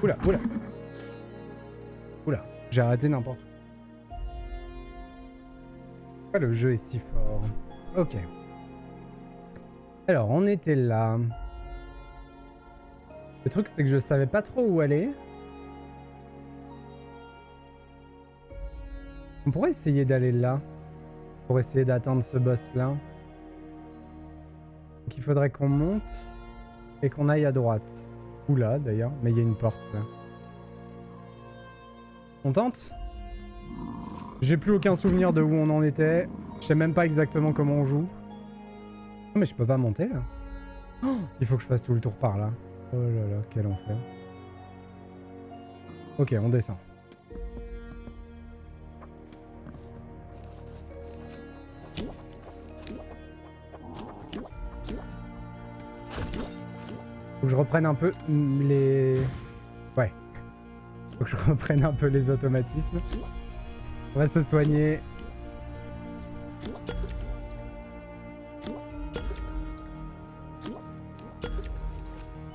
Oula, oula. Oula, j'ai arrêté n'importe où. Pourquoi le jeu est si fort? Ok. Alors, on était là. Le truc, c'est que je savais pas trop où aller. On pourrait essayer d'aller là. Pour essayer d'atteindre ce boss-là. Donc il faudrait qu'on monte et qu'on aille à droite. Ou là, d'ailleurs. Mais il y a une porte, là. On tente? J'ai plus aucun souvenir de où on en était. Je sais même pas exactement comment on joue. Oh, mais je peux pas monter, là. Oh, il faut que je fasse tout le tour par là. Oh là là, quel enfer. Ok, on descend. Faut que je reprenne un peu les... Ouais. Faut que je reprenne un peu les automatismes. On va se soigner.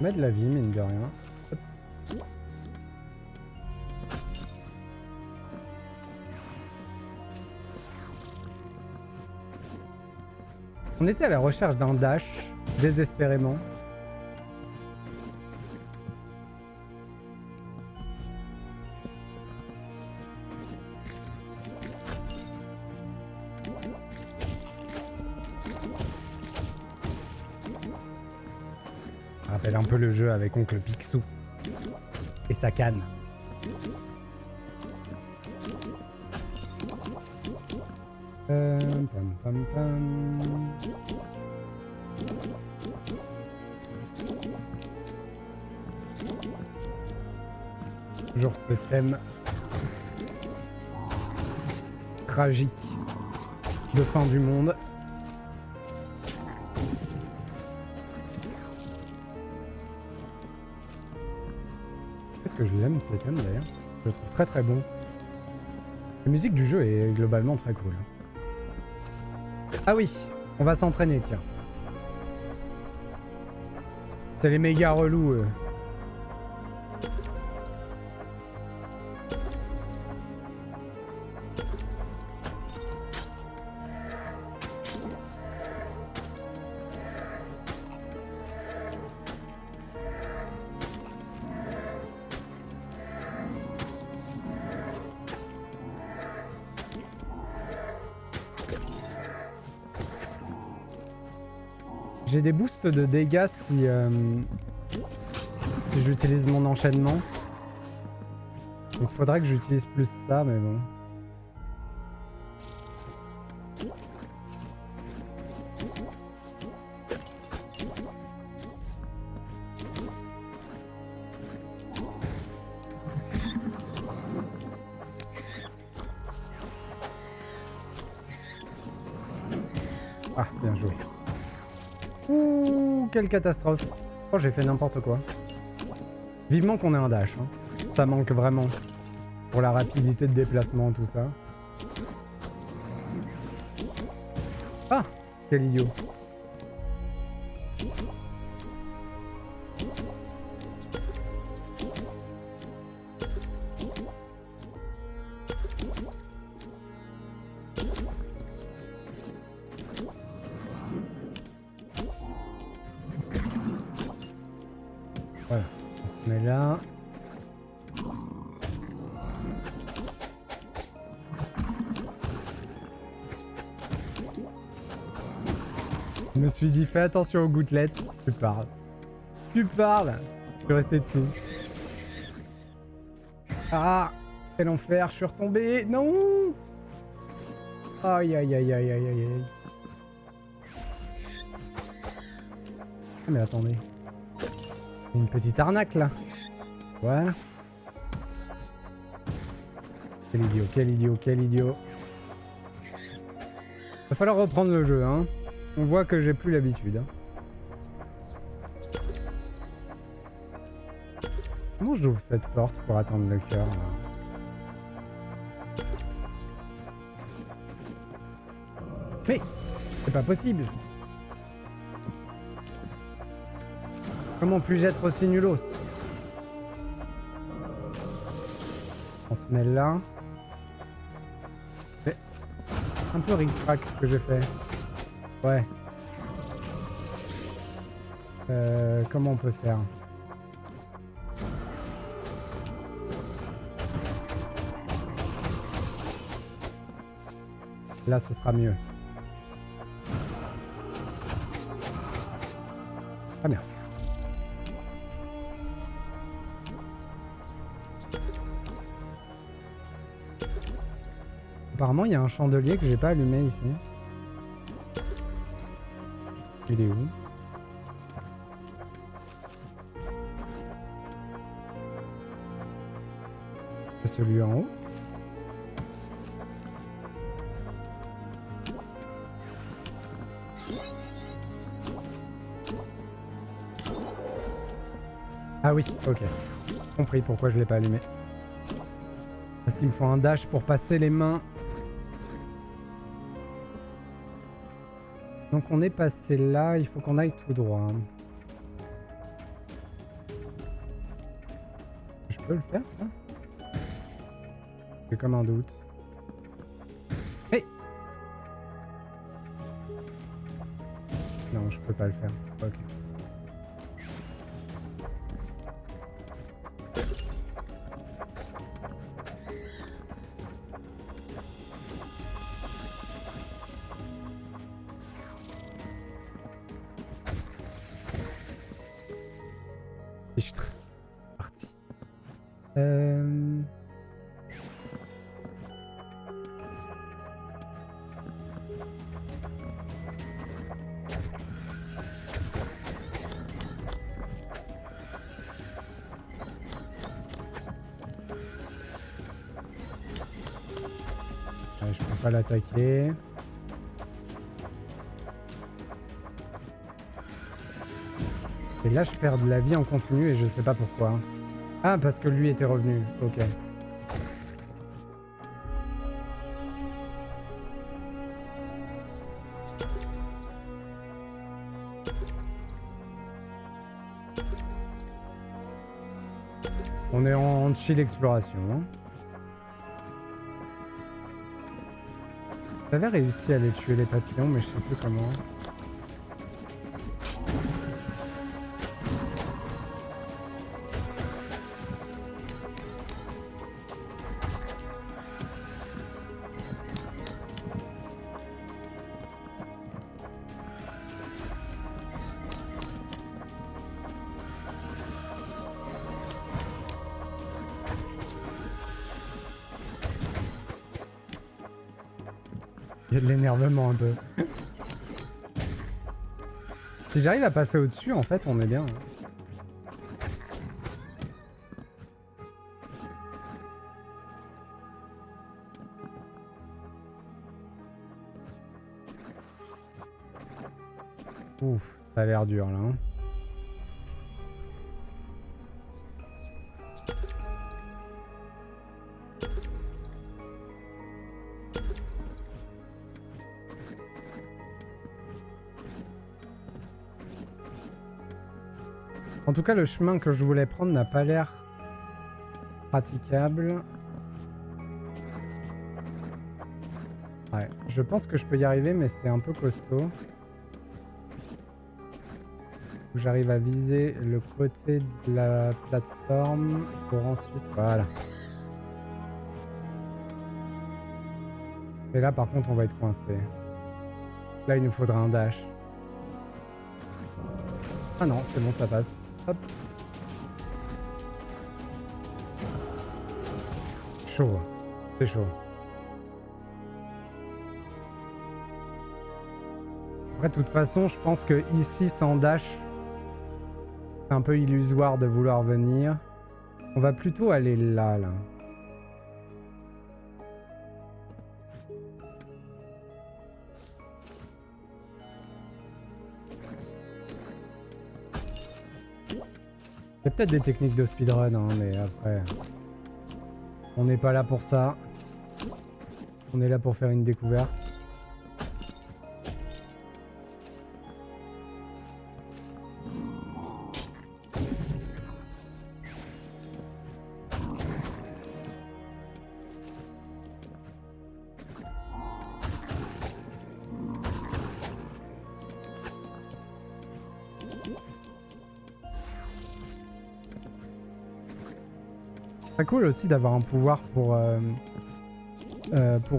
On met de la vie, mine de rien. Hop. On était à la recherche d'un dash, désespérément. Ça rappelle un peu le jeu avec Oncle Picsou et sa canne. Pam, pam, pam. Toujours ce thème tragique de fin du monde. Qu'est-ce que je l'aime ce thème d'ailleurs? Je le trouve très très bon. La musique du jeu est globalement très cool. Ah oui, on va s'entraîner, tiens. C'est les méga relous. J'ai des boosts de dégâts si j'utilise mon enchaînement. Donc faudrait que j'utilise plus ça, mais bon. Ah, bien joué. Ouh, quelle catastrophe. Oh, j'ai fait n'importe quoi. Vivement qu'on ait un dash. Hein. Ça manque vraiment. Pour la rapidité de déplacement, tout ça. Ah, quel idiot. Voilà, on se met là. Je me suis dit, fais attention aux gouttelettes. Tu parles. Tu parles. Je suis resté dessus. Ah, quel enfer, je suis retombé. Non. Aïe, aïe, aïe, aïe, aïe, aïe, aïe. Ah, mais attendez. Une petite arnaque là. Voilà. Quel idiot, quel idiot, quel idiot. Va falloir reprendre le jeu, hein. On voit que j'ai plus l'habitude. Hein. Comment j'ouvre cette porte pour atteindre le cœur là? Mais c'est pas possible. Comment puis-je être aussi nulos? se met là. C'est un peu ric-rac ce que j'ai fait. Ouais. Comment on peut faire? Là, ce sera mieux. Très bien. Apparemment, il y a un chandelier que j'ai pas allumé ici. Il est où? C'est celui en haut? Ah oui, ok. Compris pourquoi je l'ai pas allumé. Parce qu'il me faut un dash pour passer les mains. Donc on est passé là, il faut qu'on aille tout droit. Je peux le faire ça? J'ai comme un doute. Hey! Non, je peux pas le faire. Ok. Parti. Je peux pas l'attaquer. Et là, je perds de la vie en continu et je sais pas pourquoi. Ah, parce que lui était revenu. Ok. On est en chill exploration. Hein. J'avais réussi à les tuer les papillons, mais je sais plus comment. Il y a de l'énervement un peu. Si j'arrive à passer au-dessus, en fait, on est bien. Ouf, ça a l'air dur là. Hein. En tout cas, le chemin que je voulais prendre n'a pas l'air praticable. Ouais, je pense que je peux y arriver, mais c'est un peu costaud. J'arrive à viser le côté de la plateforme pour ensuite... Voilà. Et là, par contre, on va être coincé. Là, il nous faudra un dash. Ah non, c'est bon, ça passe. Hop. Chaud. C'est chaud. Après, de toute façon, je pense que ici, sans dash, c'est un peu illusoire de vouloir venir. On va plutôt aller là, là. Il y a peut-être des techniques de speedrun, hein, mais après... On n'est pas là pour ça. On est là pour faire une découverte. C'est cool aussi d'avoir un pouvoir pour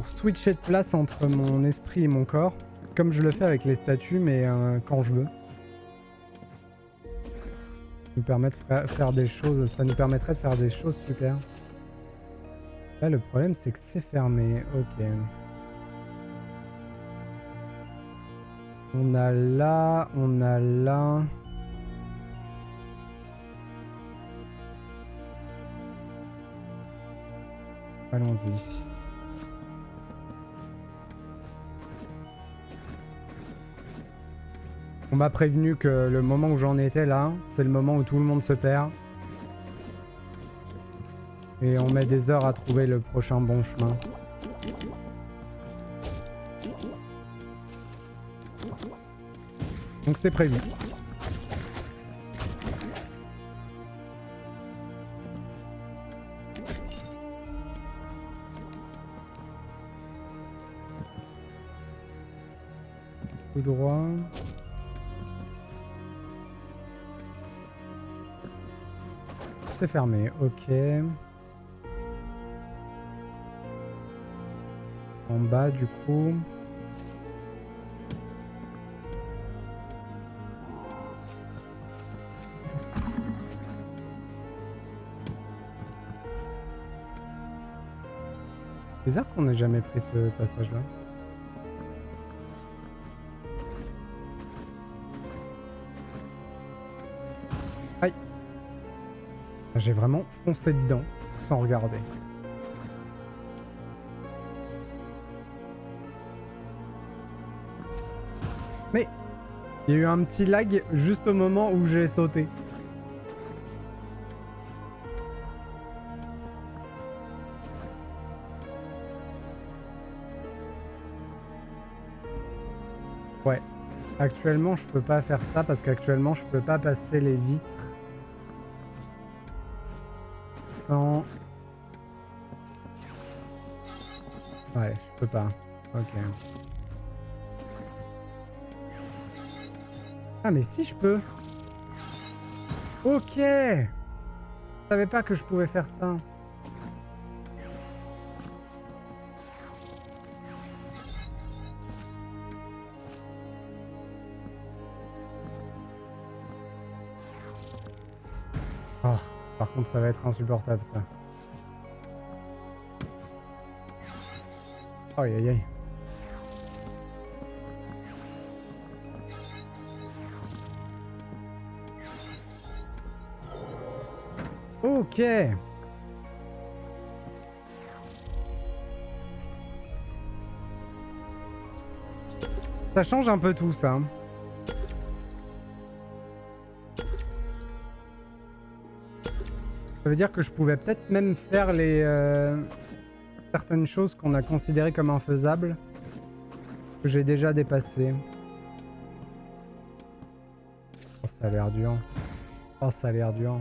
switcher de place entre mon esprit et mon corps. Comme je le fais avec les statues, mais quand je veux. Nous permet de faire des choses, ça nous permettrait de faire des choses super. Là, le problème, c'est que c'est fermé. Ok. On a là, on a là. Allons-y. On m'a prévenu que le moment où j'en étais là, c'est le moment où tout le monde se perd. Et on met des heures à trouver le prochain bon chemin. Donc c'est prévu. Tout droit. C'est fermé, ok. En bas du coup. Bizarre qu'on n'ait jamais pris ce passage-là. Aïe. J'ai vraiment foncé dedans sans regarder. Mais il y a eu un petit lag juste au moment où j'ai sauté. Ouais. Actuellement, je peux pas faire ça parce qu'actuellement, je peux pas passer les vitres sans... Ouais, je peux pas. Ok. Ah mais si je peux. Ok. Je savais pas que je pouvais faire ça. Oh, par contre ça va être insupportable ça. Aïe aïe aïe. Ok. Ça change un peu tout ça. Ça veut dire que je pouvais peut-être même faire les certaines choses qu'on a considérées comme infaisables, que j'ai déjà dépassées. Oh, ça a l'air dur. Oh, ça a l'air dur.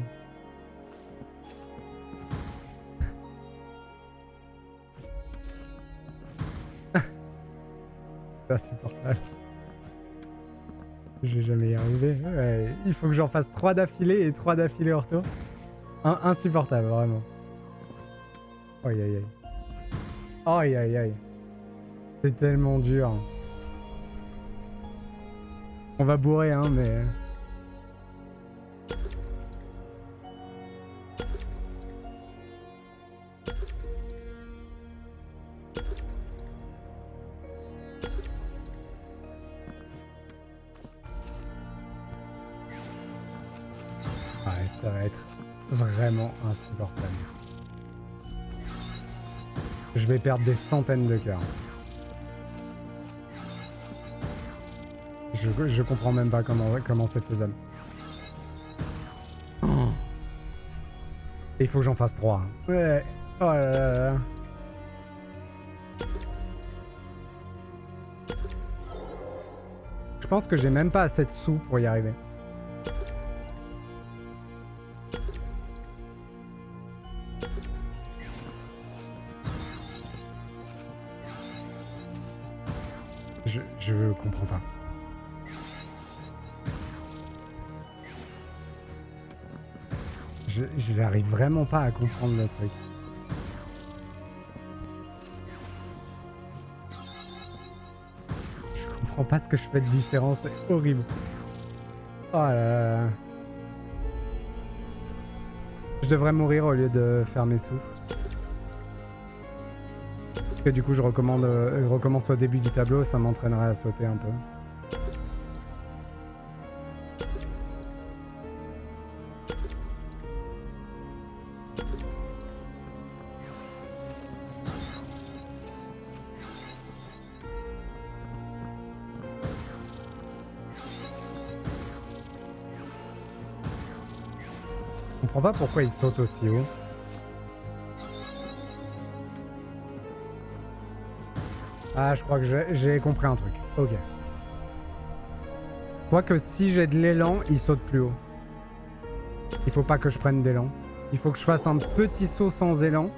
C'est insupportable. Je vais jamais y arriver. Ouais, il faut que j'en fasse 3 d'affilée et 3 d'affilée ortho. Insupportable, vraiment. Aïe aïe aïe. Aïe aïe aïe. C'est tellement dur. On va bourrer, hein, mais... Ouais, ça va être vraiment insupportable. Je vais perdre des centaines de cœurs. Je comprends même pas comment c'est faisable. Oh. Et il faut que j'en fasse 3. Ouais. Oh là là là. Je pense que j'ai même pas assez de sous pour y arriver. Je comprends pas. j'arrive vraiment pas à comprendre le truc. Je comprends pas ce que je fais de différent, c'est horrible. Oh là là là. Je devrais mourir au lieu de faire mes sous. Parce que du coup je recommence au début du tableau, ça m'entraînerait à sauter un peu. Je comprends pas pourquoi il saute aussi haut. Ah, je crois que j'ai compris un truc. Ok. Je crois que si j'ai de l'élan, il saute plus haut. Il faut pas que je prenne d'élan. Il faut que je fasse un petit saut sans élan.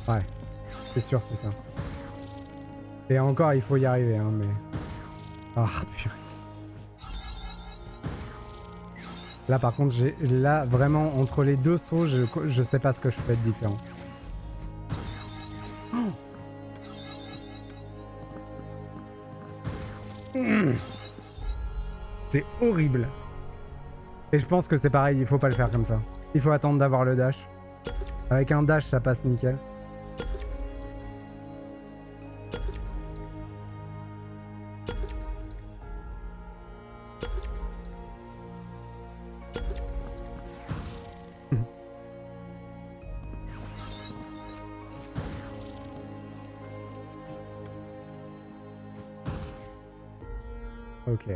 Ouais. C'est sûr, c'est ça. Et encore, il faut y arriver, hein, mais... Ah, purée. Là, par contre, là, vraiment, entre les deux sauts, je sais pas ce que je fais de différent. C'est horrible. Et je pense que c'est pareil, il faut pas le faire comme ça. Il faut attendre d'avoir le dash. Avec un dash, ça passe nickel. Ok.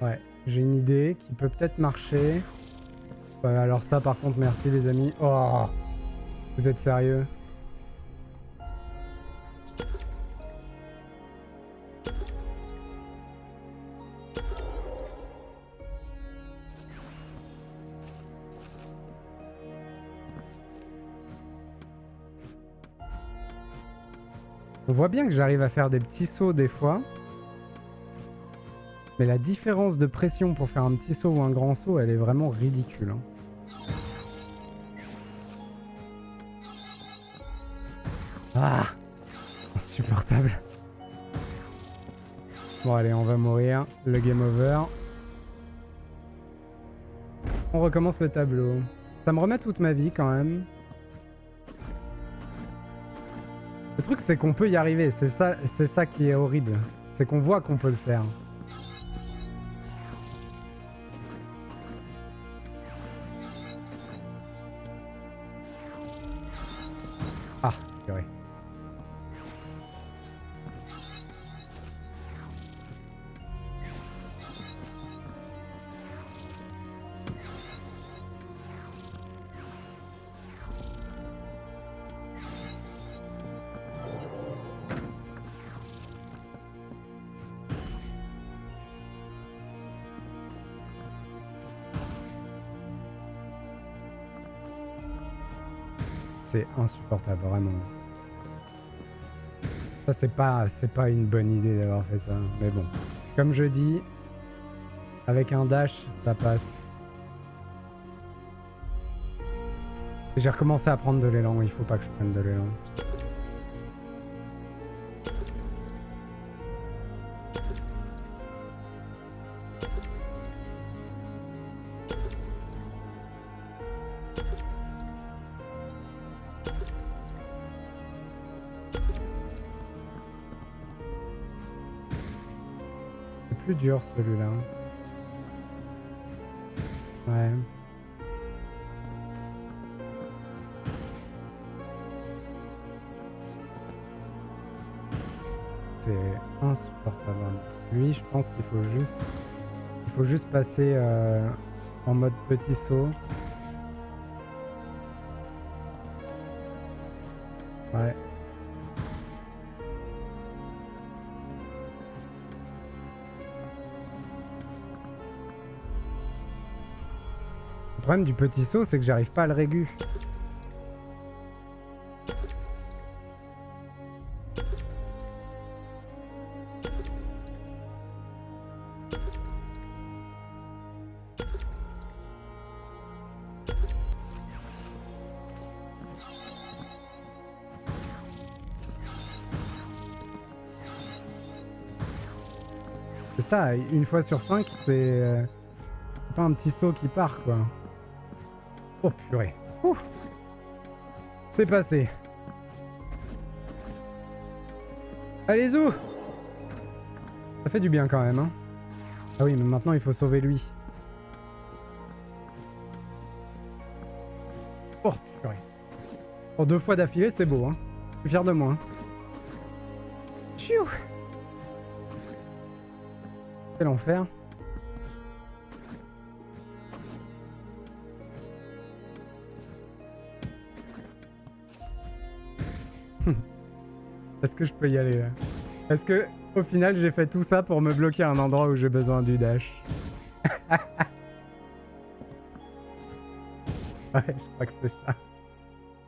Ouais, j'ai une idée qui peut peut-être marcher. Ouais, alors ça par contre, merci les amis. Oh, vous êtes sérieux? On voit bien que j'arrive à faire des petits sauts des fois. Mais la différence de pression pour faire un petit saut ou un grand saut, elle est vraiment ridicule. Hein. Ah, insupportable. Bon allez, on va mourir. Le game over. On recommence le tableau. Ça me remet toute ma vie quand même. Le truc c'est qu'on peut y arriver, c'est ça qui est horrible. C'est qu'on voit qu'on peut le faire. Ah, purée. C'est insupportable, vraiment. Ça, c'est pas une bonne idée d'avoir fait ça. Mais bon, comme je dis, avec un dash, ça passe. J'ai recommencé à prendre de l'élan, il faut pas que je prenne de l'élan. Plus dur celui-là. Ouais. C'est insupportable. Lui, je pense qu'il faut juste passer en mode petit saut. Ouais. Le problème du petit saut, c'est que j'arrive pas à le régu. C'est ça, une fois sur 5, c'est pas un petit saut qui part, quoi. Oh purée. Ouh. C'est passé. Allez, zou. Ça fait du bien quand même, hein. Ah oui, mais maintenant il faut sauver lui. Oh purée. Pour 2 fois d'affilée, c'est beau, hein. Je suis fier de moi. Tchou. Quel enfer. Est-ce que je peux y aller là? Est-ce que au final j'ai fait tout ça pour me bloquer à un endroit où j'ai besoin du dash? Ouais, je crois que c'est ça.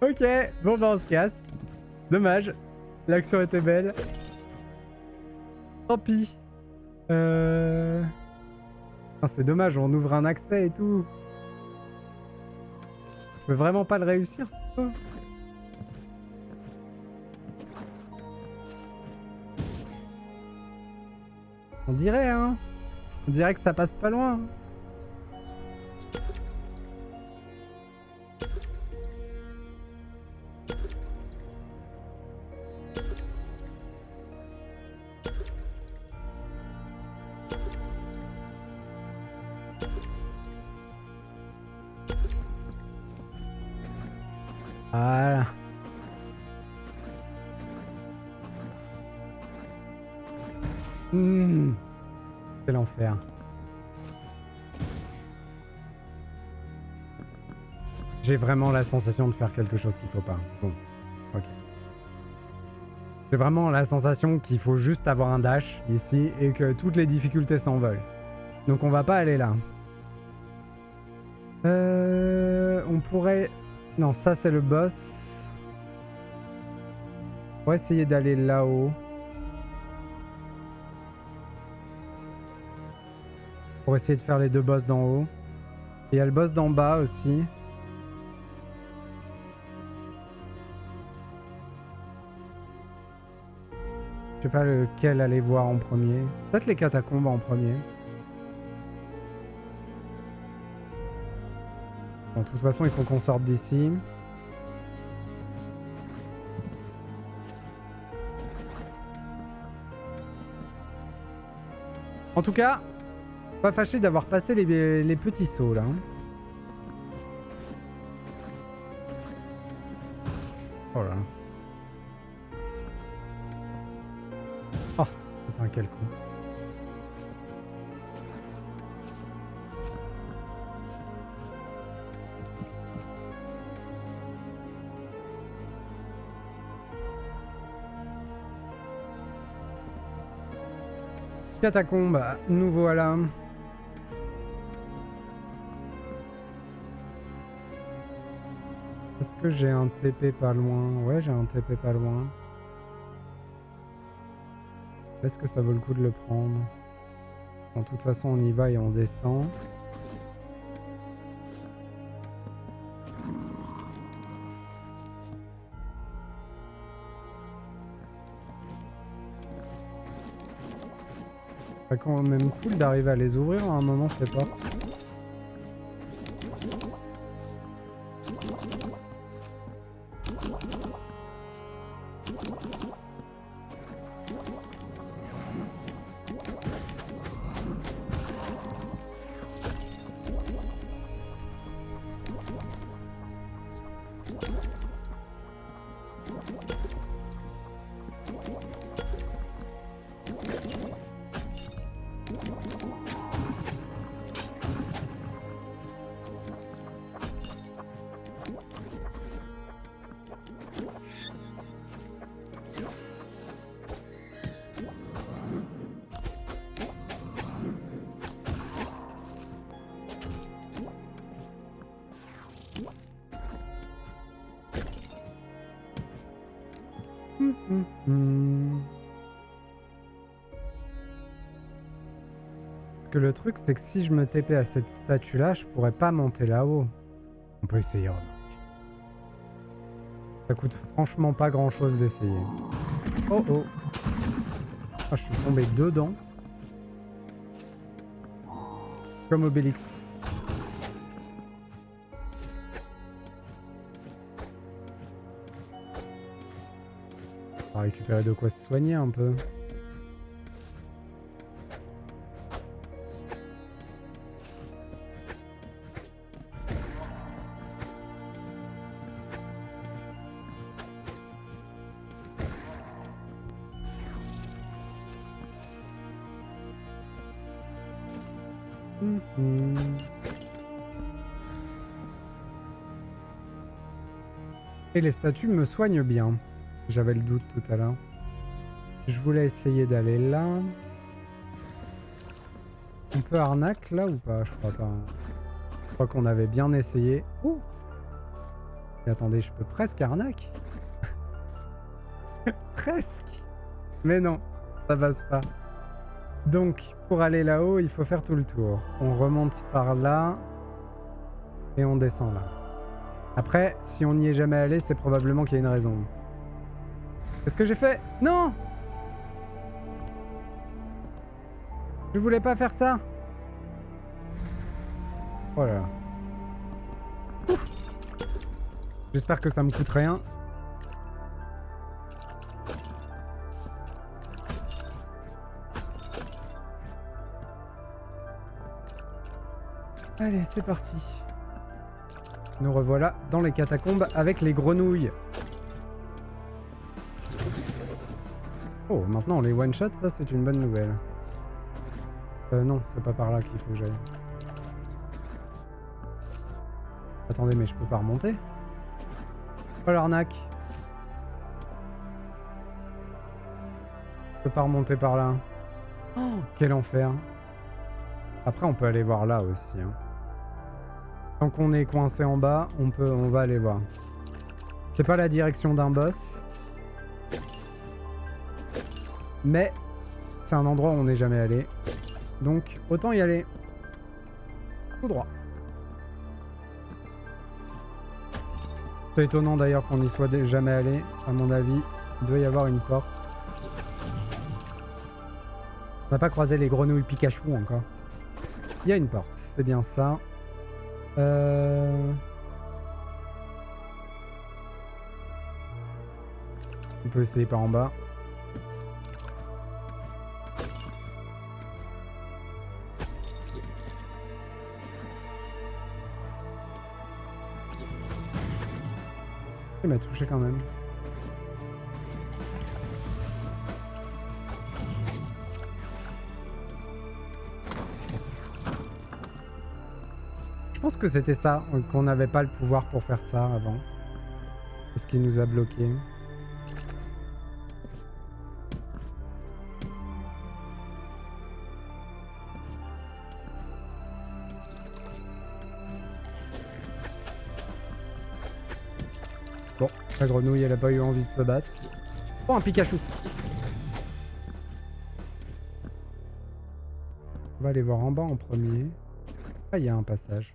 Ok, bon bah on se casse. Dommage. L'action était belle. Tant pis. Ah, c'est dommage, on ouvre un accès et tout. Je peux vraiment pas le réussir, c'est ça? On dirait, hein. On dirait que ça passe pas loin. Voilà. C'est l'enfer. J'ai vraiment la sensation de faire quelque chose qu'il faut pas. Bon, ok. J'ai vraiment la sensation qu'il faut juste avoir un dash ici et que toutes les difficultés s'envolent. Donc on va pas aller là. On pourrait... Non, ça c'est le boss. On va essayer d'aller là-haut. Pour essayer de faire les 2 boss d'en haut. Et il y a le boss d'en bas aussi. Je sais pas lequel aller voir en premier. Peut-être les catacombes en premier. Bon, de toute façon, il faut qu'on sorte d'ici. En tout cas, pas fâché d'avoir passé les petits sauts là. Oh là. Oh, putain, quel con. Catacombe, nous voilà. Est-ce que j'ai un TP pas loin? Ouais, j'ai un TP pas loin. Est-ce que ça vaut le coup de le prendre? De toute façon, on y va et on descend. C'est quand même cool d'arriver à les ouvrir à un moment, ces portes. Parce que le truc, c'est que si je me TP à cette statue-là, je pourrais pas monter là-haut. On peut essayer, remarque. Ça coûte franchement pas grand-chose d'essayer. Oh oh. Ah, je suis tombé dedans. Comme Obélix. On va récupérer de quoi se soigner un peu. Et les statues me soignent bien. J'avais le doute tout à l'heure. Je voulais essayer d'aller là. On peut arnaque là ou pas? Je crois pas. Je crois qu'on avait bien essayé. Oh! Et attendez, je peux presque arnaque. Presque. Mais non, ça passe pas. Donc, pour aller là-haut, il faut faire tout le tour. On remonte par là. Et on descend là. Après, si on n'y est jamais allé, c'est probablement qu'il y a une raison. Qu'est-ce que j'ai fait? Non! Je voulais pas faire ça. Oh là là. J'espère que ça me coûte rien. Allez, c'est parti. Nous revoilà dans les catacombes avec les grenouilles. Oh, maintenant on les one-shot, ça c'est une bonne nouvelle. Non, c'est pas par là qu'il faut que j'aille. Attendez, mais je peux pas remonter? Oh l'arnaque! Je peux pas remonter par là. Oh, quel enfer! Après on peut aller voir là aussi. Hein. Tant qu'on est coincé en bas, on va aller voir. C'est pas la direction d'un boss. Mais c'est un endroit où on n'est jamais allé. Donc autant y aller. Tout droit. C'est étonnant d'ailleurs qu'on n'y soit jamais allé. À mon avis, il doit y avoir une porte. On n'a pas croisé les grenouilles Pikachu encore. Il y a une porte, c'est bien ça. On peut essayer par en bas. Il m'a touché quand même. Je pense que c'était ça, qu'on n'avait pas le pouvoir pour faire ça avant. C'est ce qui nous a bloqués. Bon, la grenouille, elle a pas eu envie de se battre. Oh, un Pikachu! On va aller voir en bas en premier. Ah, il y a un passage.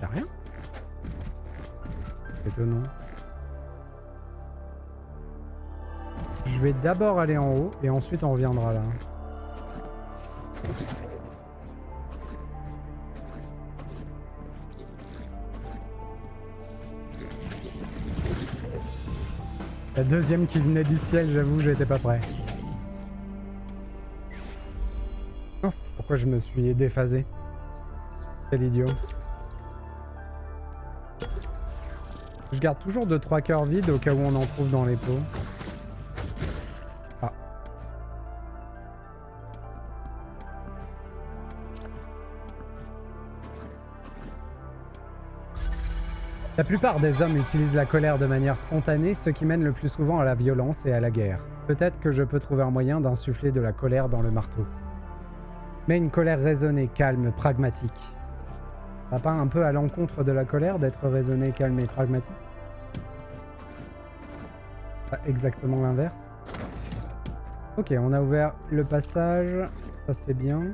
Y'a rien? Étonnant. Je vais d'abord aller en haut et ensuite on reviendra là. La deuxième qui venait du ciel, j'avoue, j'étais pas prêt. Mince, pourquoi je me suis déphasé? Quel idiot. Je garde toujours 2-3 cœurs vides au cas où on en trouve dans les pots. Ah. La plupart des hommes utilisent la colère de manière spontanée, ce qui mène le plus souvent à la violence et à la guerre. Peut-être que je peux trouver un moyen d'insuffler de la colère dans le marteau. Mais une colère raisonnée, calme, pragmatique. Ça va pas un peu à l'encontre de la colère d'être raisonné, calme et pragmatique? Pas exactement l'inverse. Ok, on a ouvert le passage. Ça c'est bien.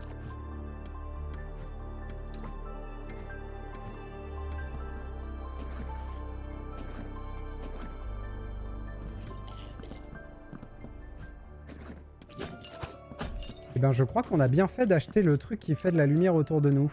Eh ben je crois qu'on a bien fait d'acheter le truc qui fait de la lumière autour de nous.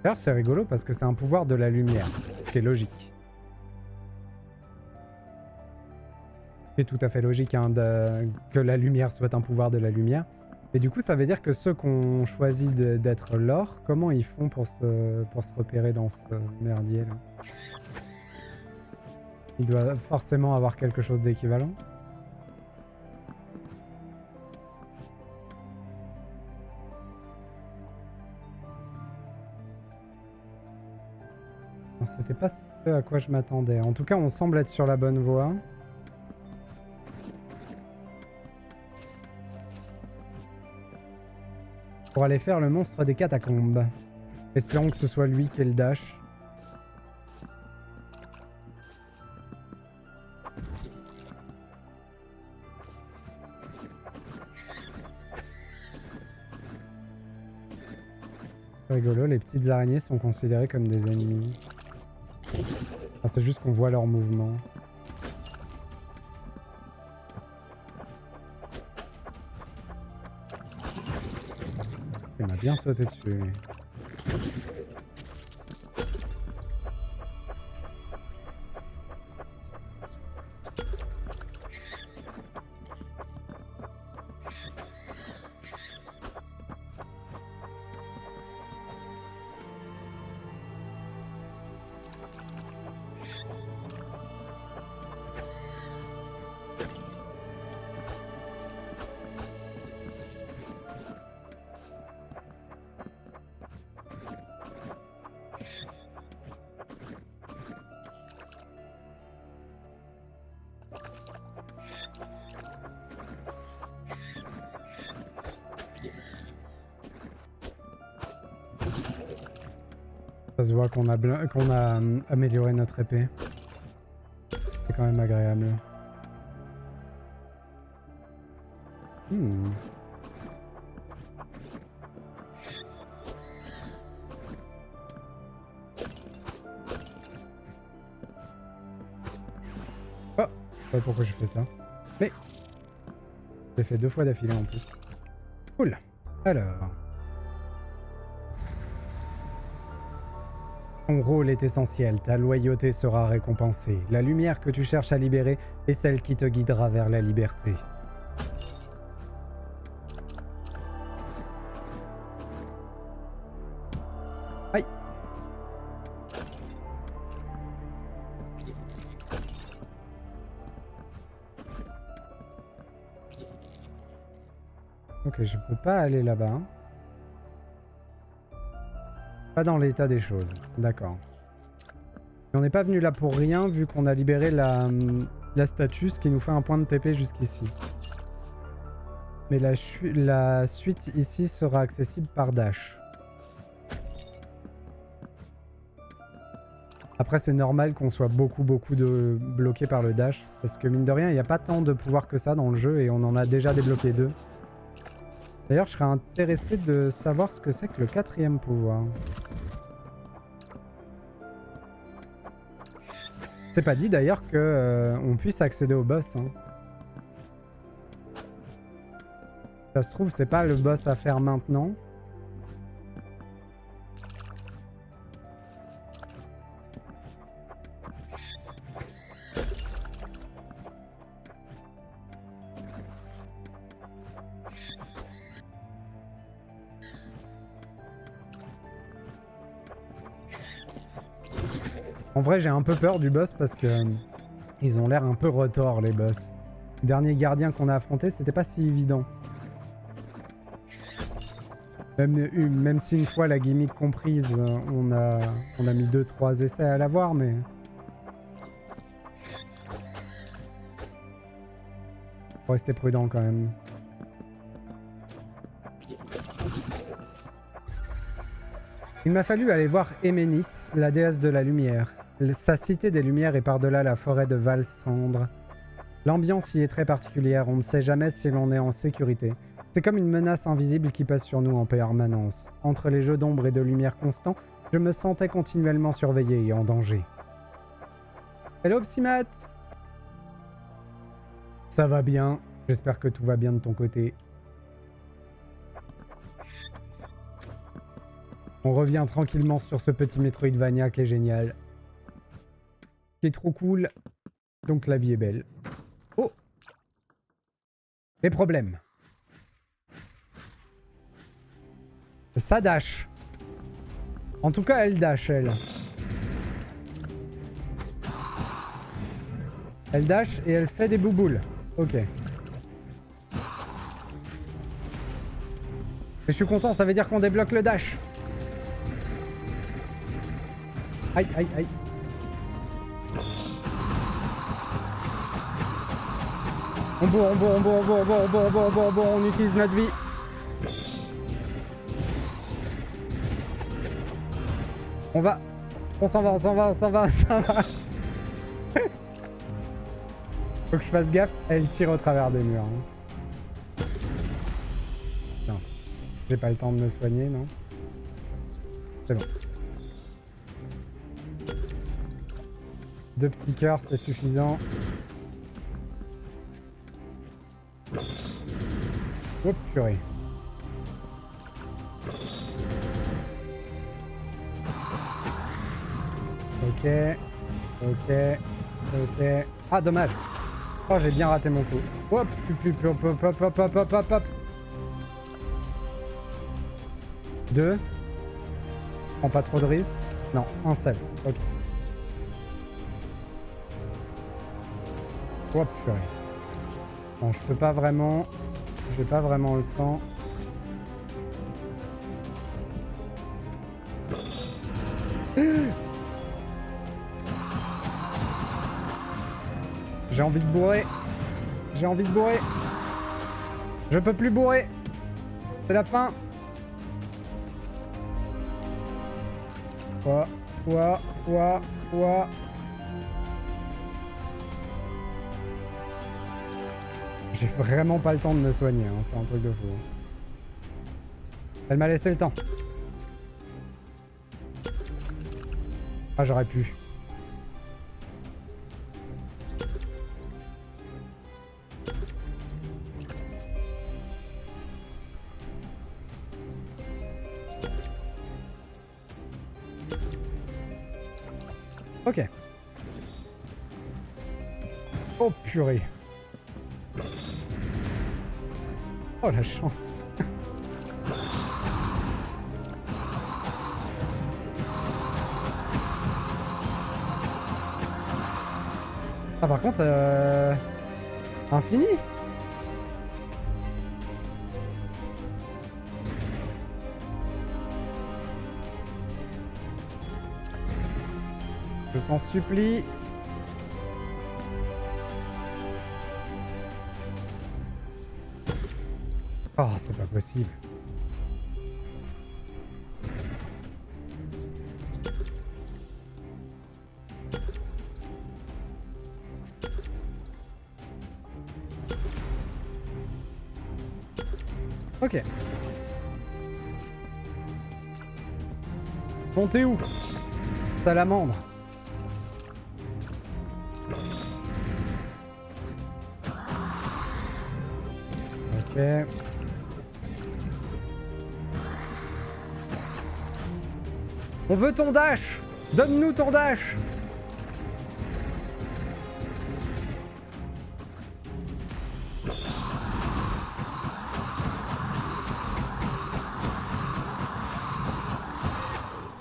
D'ailleurs c'est rigolo parce que c'est un pouvoir de la lumière, ce qui est logique. C'est tout à fait logique hein, que la lumière soit un pouvoir de la lumière. Et du coup ça veut dire que ceux qu'on choisit d'être l'or, comment ils font pour se repérer dans ce merdier là? Il doit forcément avoir quelque chose d'équivalent. C'était pas ce à quoi je m'attendais. En tout cas, on semble être sur la bonne voie. Pour aller faire le monstre des catacombes. Espérons que ce soit lui qui ait le dash. Rigolo, les petites araignées sont considérées comme des ennemis. Enfin, c'est juste qu'on voit leurs mouvements. Il m'a bien sauté dessus. Ça se voit qu'on a amélioré notre épée. C'est quand même agréable. Oh, je sais pas pourquoi je fais ça. Mais j'ai fait 2 fois d'affilée en plus. Cool. Alors. Ton rôle est essentiel, ta loyauté sera récompensée. La lumière que tu cherches à libérer est celle qui te guidera vers la liberté. Aïe. Ok, je peux pas aller là-bas. Pas dans l'état des choses, d'accord. On n'est pas venu là pour rien vu qu'on a libéré la statue, ce qui nous fait un point de TP jusqu'ici. Mais la suite ici sera accessible par dash. Après c'est normal qu'on soit beaucoup bloqué par le dash, parce que mine de rien il n'y a pas tant de pouvoirs que ça dans le jeu et on en a déjà débloqué 2. D'ailleurs je serais intéressé de savoir ce que c'est que le 4e pouvoir. C'est pas dit d'ailleurs que on puisse accéder au boss. Hein. Ça se trouve, c'est pas le boss à faire maintenant. En vrai, j'ai un peu peur du boss parce que Ils ont l'air un peu retors, les boss. Le dernier gardien qu'on a affronté, c'était pas si évident. Même si une fois la gimmick comprise, on a mis 2-3 essais à l'avoir, mais... Faut rester prudent quand même. Il m'a fallu aller voir Héménis, la déesse de la lumière. Sa cité des lumières est par-delà la forêt de Valstrandre. L'ambiance y est très particulière, on ne sait jamais si l'on est en sécurité. C'est comme une menace invisible qui pèse sur nous en permanence. Entre les jeux d'ombre et de lumière constants, je me sentais continuellement surveillé et en danger. Hello Psymat! Ça va bien, j'espère que tout va bien de ton côté. On revient tranquillement sur ce petit Metroidvania qui est génial. Qui est trop cool. Donc la vie est belle. Oh! Les problèmes. Ça dash. En tout cas, elle dash, elle. Elle dash et elle fait des bouboules. Ok. Mais je suis content, ça veut dire qu'on débloque le dash. Aïe, aïe, aïe. On bourre, on utilise notre vie. On va. On s'en va. Faut que je fasse gaffe, elle tire au travers des murs. Hein. Mince. J'ai pas le temps de me soigner, non? C'est bon. 2 petits cœurs, c'est suffisant. Oh purée. Ok. Ah dommage. Oh j'ai bien raté mon coup. Hop, hop. 2. Prends pas trop de risques. Non, un seul. Ok. Oh purée. Bon, je peux pas vraiment... J'ai pas vraiment le temps. J'ai envie de bourrer. Je peux plus bourrer. C'est la fin. Ouah. J'ai vraiment pas le temps de me soigner, hein. C'est un truc de fou. Elle m'a laissé le temps. Ah, j'aurais pu. Ok. Oh purée. Oh la chance. Ah par contre, infini. Je t'en supplie. Oh, c'est pas possible. Ok. Bon, t'es où? Salamandre. Ok. On veut ton dash! Donne-nous ton dash!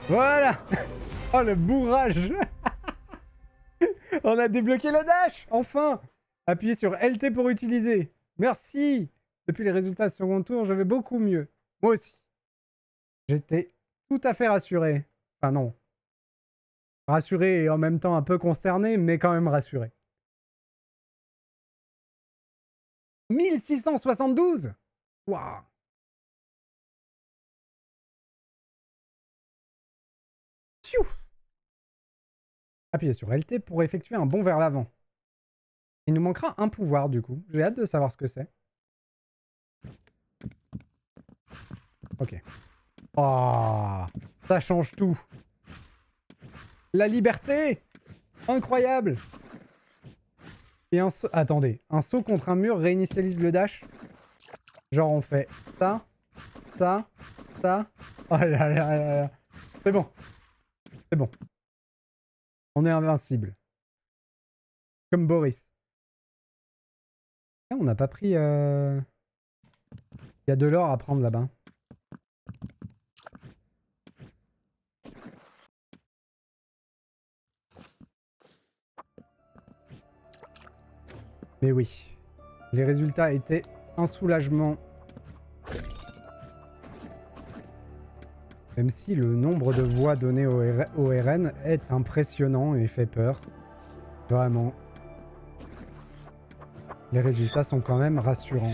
Voilà! Oh le bourrage! On a débloqué le dash. Enfin. Appuyez sur LT pour utiliser. Merci. Depuis les résultats second tour, je vais beaucoup mieux. Moi aussi. J'étais tout à fait rassuré. Enfin non. Rassuré et en même temps un peu consterné, mais quand même rassuré. 1672. Waouh. Appuyez sur LT pour effectuer un bond vers l'avant. Il nous manquera un pouvoir du coup. J'ai hâte de savoir ce que c'est. Ok. Oh, ça change tout. La liberté. Incroyable. Et un saut... Attendez. Un saut contre un mur réinitialise le dash. Genre on fait ça, ça, ça. Oh là là là là. C'est bon. C'est bon. On est invincible. Comme Boris. Ah, on n'a pas pris... Il y a de l'or à prendre là-bas. Mais oui. Les résultats étaient un soulagement. Même si le nombre de voix données au RN est impressionnant et fait peur. Vraiment. Les résultats sont quand même rassurants.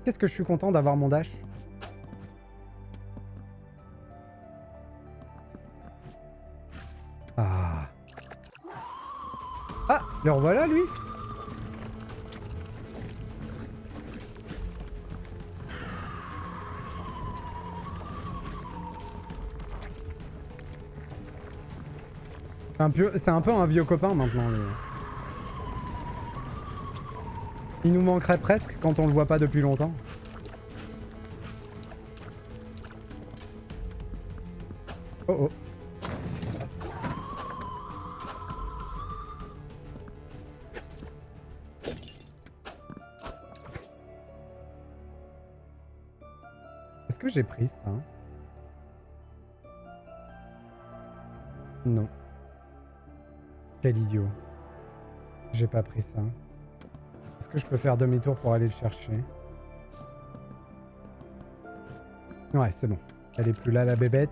Qu'est-ce que je suis content d'avoir mon dash. Ah. Ah, le revoilà lui. C'est un peu un vieux copain maintenant. Lui. Il nous manquerait presque quand on le voit pas depuis longtemps. Oh oh. Est-ce que j'ai pris ça? Non. Quel idiot. J'ai pas pris ça. Est-ce que je peux faire demi-tour pour aller le chercher? Ouais, c'est bon. Elle est plus là, la bébête.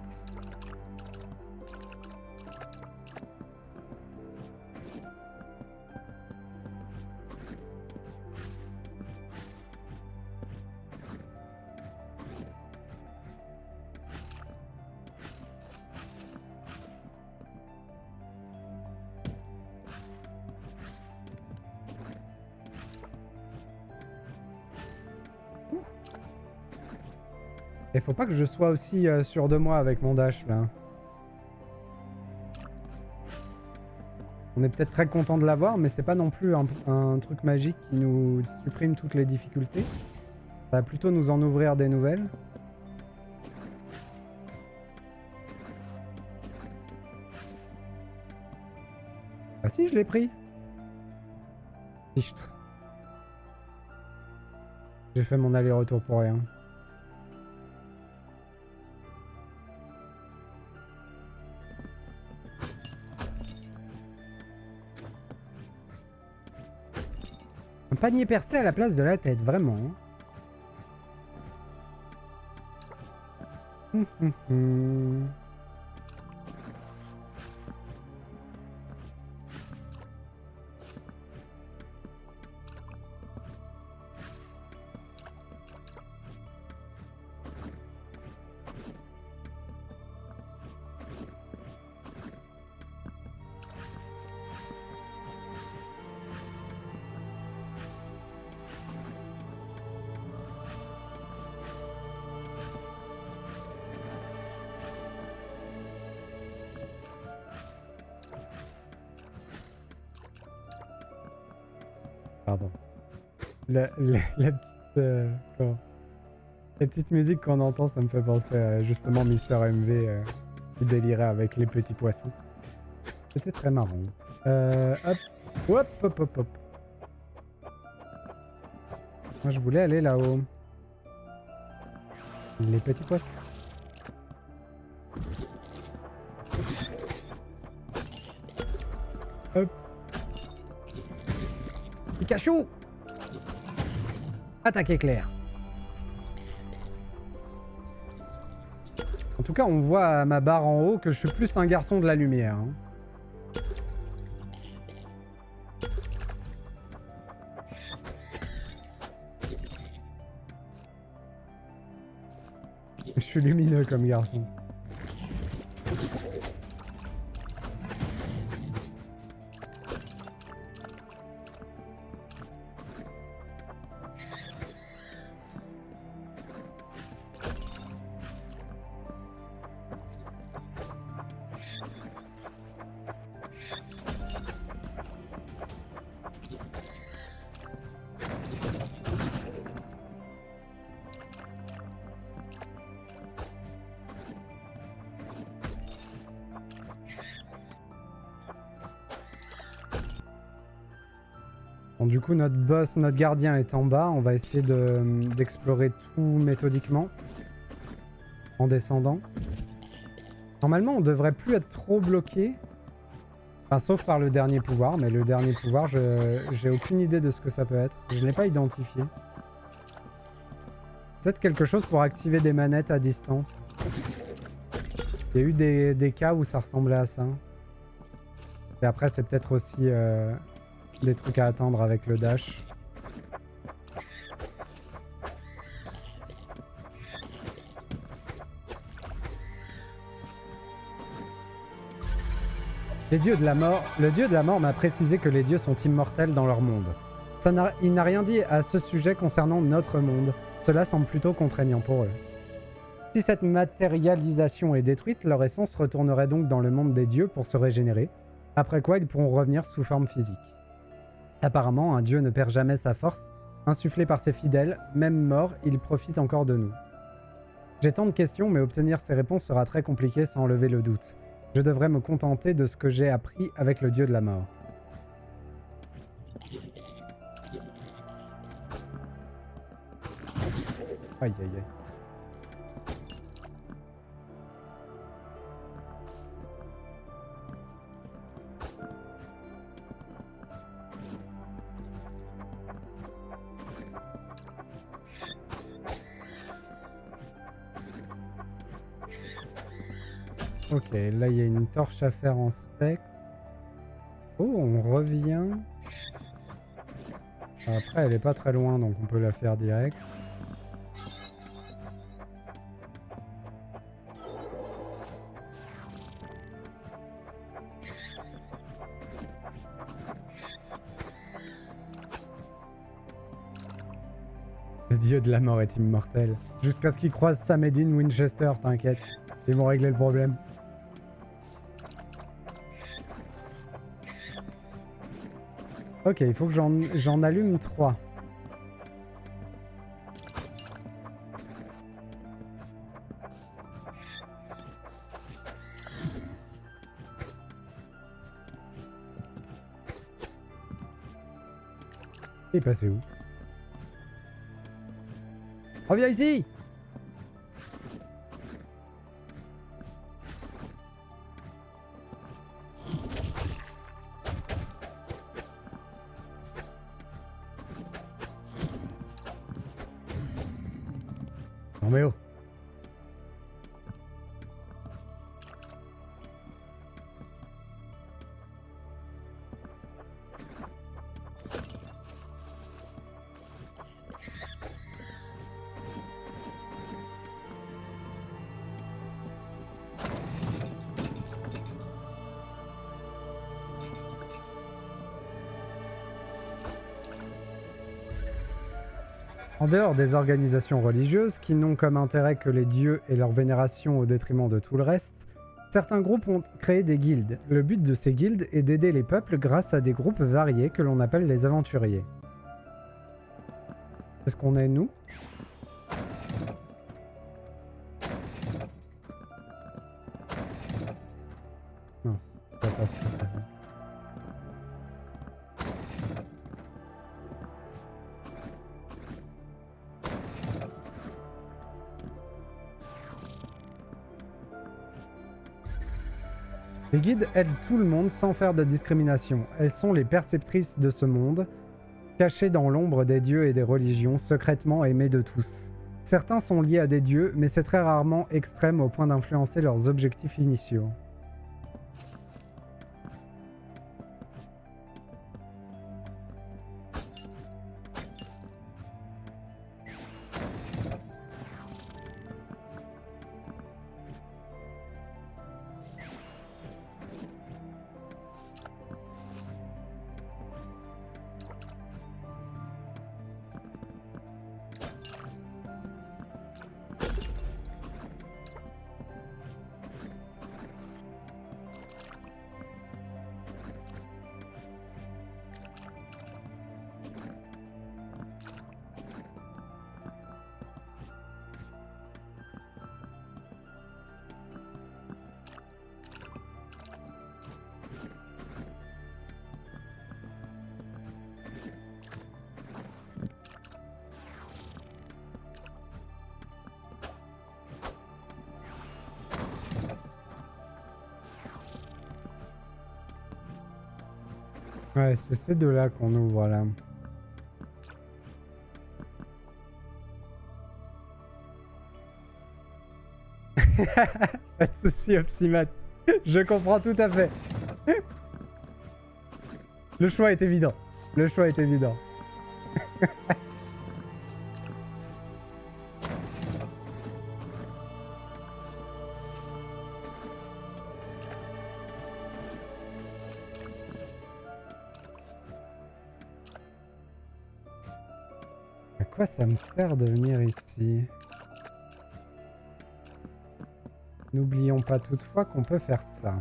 Et faut pas que je sois aussi sûr de moi avec mon dash là. On est peut-être très content de l'avoir, mais c'est pas non plus un truc magique qui nous supprime toutes les difficultés. Ça va plutôt nous en ouvrir des nouvelles. Ah si, je l'ai pris. Fichtre. J'ai fait mon aller-retour pour rien. Un panier percé à la place de la tête, vraiment. Pardon. La petite musique qu'on entend, ça me fait penser à justement Mister MV qui délirait avec les petits poissons. C'était très marrant. Hop. Hop, hop, hop, hop. Moi je voulais aller là-haut. Les petits poissons. Hop. Pikachu! Attaque éclair. En tout cas, on voit à ma barre en haut que je suis plus un garçon de la lumière. Hein. Je suis lumineux comme garçon. Bon, du coup, notre boss, notre gardien est en bas. On va essayer d'explorer tout méthodiquement. En descendant. Normalement, on devrait plus être trop bloqué. Enfin, sauf par le dernier pouvoir. Mais le dernier pouvoir, j'ai aucune idée de ce que ça peut être. Je ne l'ai pas identifié. Peut-être quelque chose pour activer des manettes à distance. Il y a eu des cas où ça ressemblait à ça. Et après, c'est peut-être aussi... des trucs à attendre avec le dash. Les dieux de la mort. Le dieu de la mort m'a précisé que les dieux sont immortels dans leur monde. Il n'a rien dit à ce sujet concernant notre monde. Cela semble plutôt contraignant pour eux. Si cette matérialisation est détruite, leur essence retournerait donc dans le monde des dieux pour se régénérer, après quoi ils pourront revenir sous forme physique. Apparemment, un dieu ne perd jamais sa force. Insufflé par ses fidèles, même mort, il profite encore de nous. J'ai tant de questions, mais obtenir ces réponses sera très compliqué sans lever le doute. Je devrais me contenter de ce que j'ai appris avec le dieu de la mort. Aïe aïe aïe. Ok, là il y a une torche à faire en spectre. Oh, on revient. Après, elle est pas très loin, donc on peut la faire direct. Le dieu de la mort est immortel. Jusqu'à ce qu'il croise Samadin Winchester, t'inquiète. Ils vont régler le problème. Ok, il faut que j'en allume 3. Il est passé où? Reviens ici! Non mais oh! En dehors des organisations religieuses qui n'ont comme intérêt que les dieux et leur vénération au détriment de tout le reste, certains groupes ont créé des guildes. Le but de ces guildes est d'aider les peuples grâce à des groupes variés que l'on appelle les aventuriers. C'est ce qu'on est nous? Mince, je sais pas ce que ça fait. Les guides aident tout le monde sans faire de discrimination. Elles sont les perceptrices de ce monde, cachées dans l'ombre des dieux et des religions, secrètement aimées de tous. Certains sont liés à des dieux, mais c'est très rarement extrême au point d'influencer leurs objectifs initiaux. Ouais, c'est ces deux-là qu'on ouvre là. Pas de soucis, Opsimat. Je comprends tout à fait. Le choix est évident. Le choix est évident. À quoi ça me sert de venir ici? N'oublions pas toutefois qu'on peut faire ça.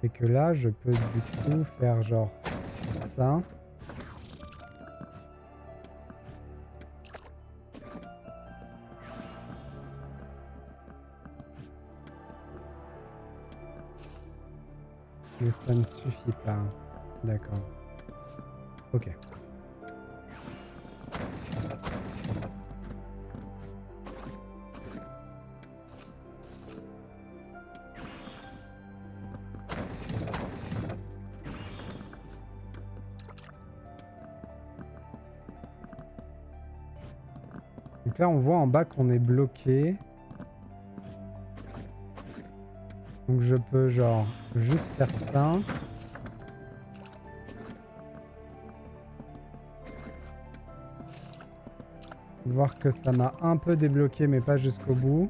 Et que là, je peux du coup faire genre ça. Mais ça ne suffit pas. D'accord. Ok. Donc là, on voit en bas qu'on est bloqué. Donc je peux genre juste faire ça. Voir que ça m'a un peu débloqué, mais pas jusqu'au bout.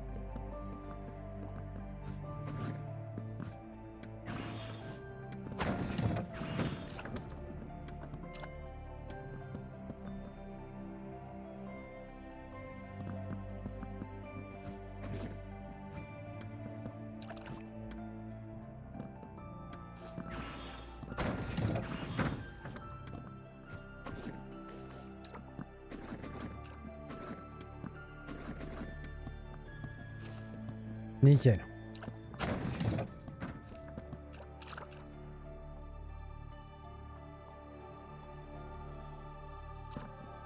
Nickel.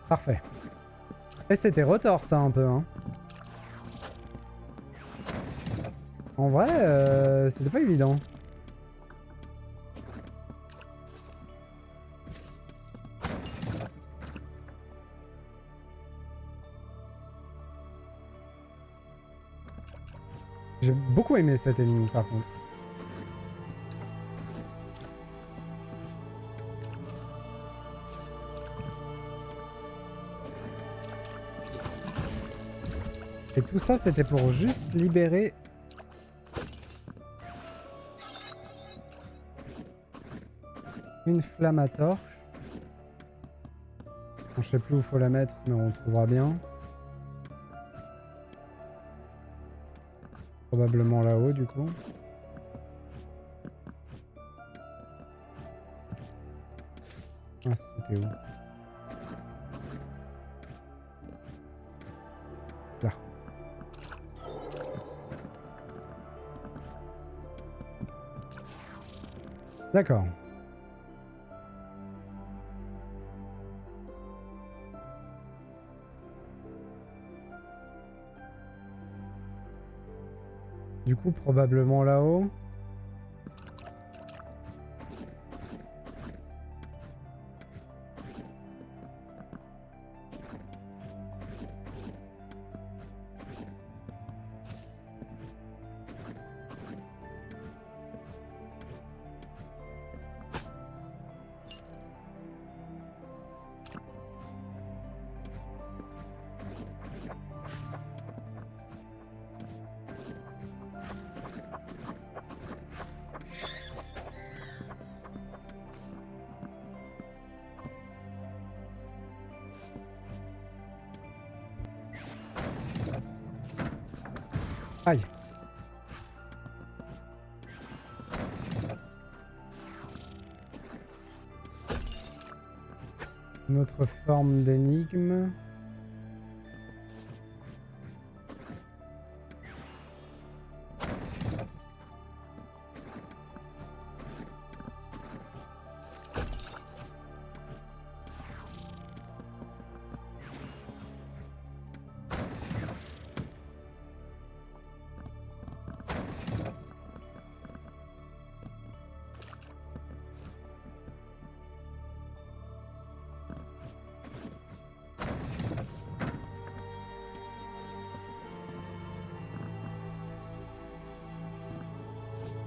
Parfait. Et c'était retors ça un peu, hein. En vrai, c'était pas évident. J'ai beaucoup aimé cette énigme par contre. Et tout ça, c'était pour juste libérer... une flamme à torche. Bon, je sais plus où faut la mettre, mais on trouvera bien. Probablement là-haut, du coup. Ah, c'était où? Là. D'accord. Du coup, probablement là-haut. Aïe. Une autre forme d'énigme.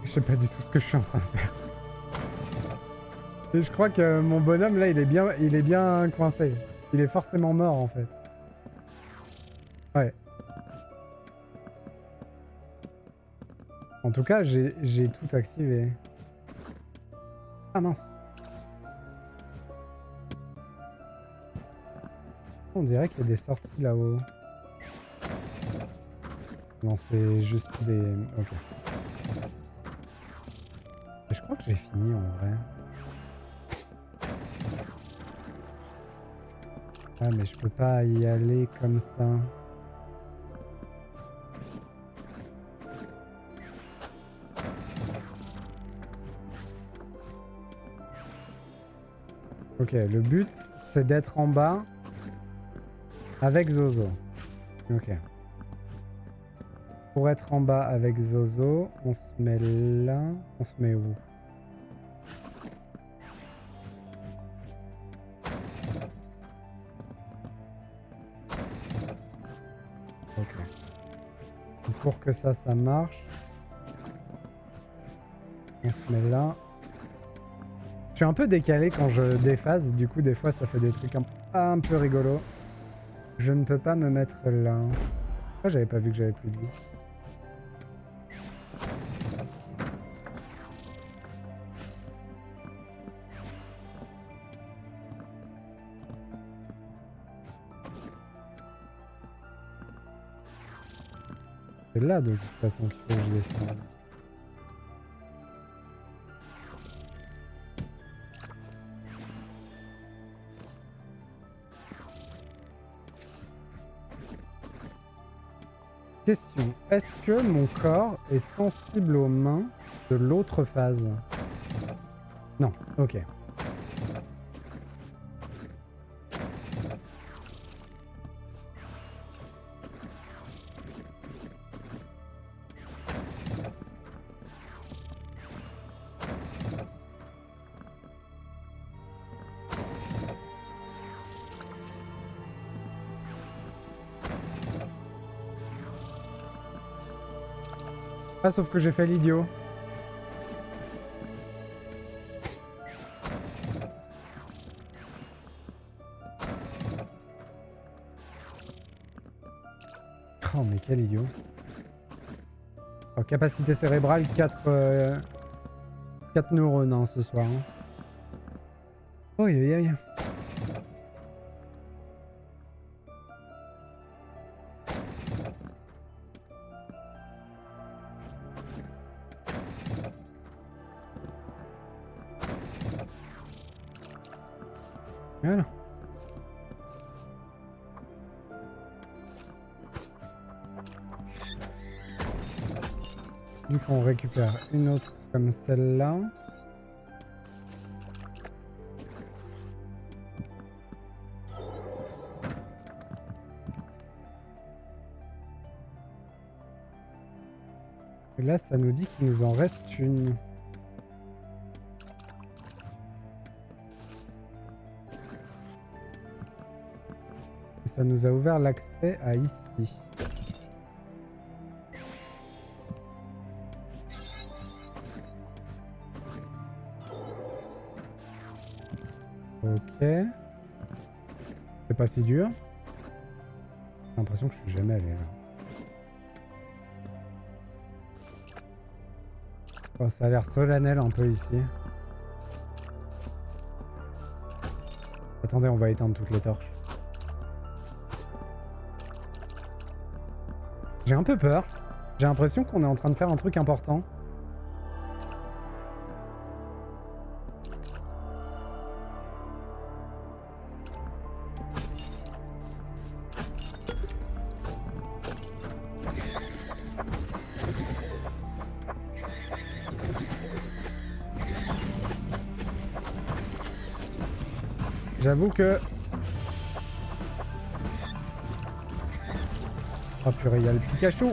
Je sais pas du tout ce que je suis en train de faire. Et je crois que mon bonhomme là, il est bien coincé. Il est forcément mort en fait. Ouais. En tout cas, j'ai tout activé. Ah mince. On dirait qu'il y a des sorties là-haut. Non, c'est juste des... Ok. Et je crois que j'ai fini en vrai. Ah mais je peux pas y aller comme ça. Ok, le but c'est d'être en bas avec Zozo. Ok. Pour être en bas avec Zozo, on se met là. On se met où? Ok. Donc pour que ça marche, on se met là. Je suis un peu décalé quand je déphase, du coup des fois ça fait des trucs un peu rigolos. Je ne peux pas me mettre là. Pourquoi j'avais pas vu que j'avais plus de vie? C'est là de toute façon qu'il faut que je descende. Question. Est-ce que mon corps est sensible aux mains de l'autre phase? Non. Ok. Ah, sauf que j'ai fait l'idiot. Oh, mais quel idiot. Oh, capacité cérébrale, 4 neurones hein, ce soir. Hein. Aïe aïe aïe. Voilà. Du coup, on récupère une autre comme celle-là. Et là, ça nous dit qu'il nous en reste une. Et ça nous a ouvert l'accès à ici. Ok. C'est pas si dur. J'ai l'impression que je suis jamais allé là. Oh, ça a l'air solennel un peu ici. Attendez, on va éteindre toutes les torches. J'ai un peu peur. J'ai l'impression qu'on est en train de faire un truc important. J'avoue que... Oh purée, il y a le Pikachu.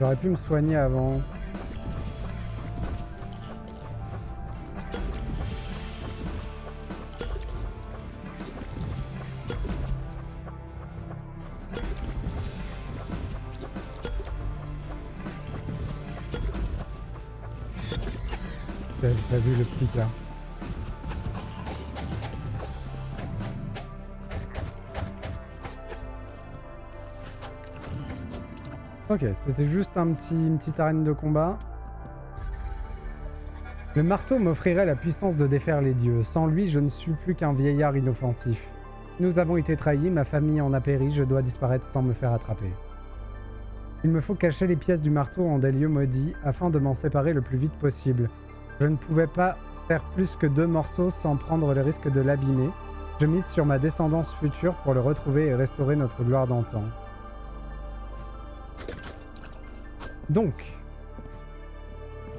J'aurais pu me soigner avant. J'ai pas vu le petit là. Ok, c'était juste une petite arène de combat. Le marteau m'offrirait la puissance de défaire les dieux. Sans lui, je ne suis plus qu'un vieillard inoffensif. Nous avons été trahis, ma famille en a péri, je dois disparaître sans me faire attraper. Il me faut cacher les pièces du marteau en des lieux maudits afin de m'en séparer le plus vite possible. Je ne pouvais pas faire plus que 2 morceaux sans prendre le risque de l'abîmer. Je mise sur ma descendance future pour le retrouver et restaurer notre gloire d'antan. Donc,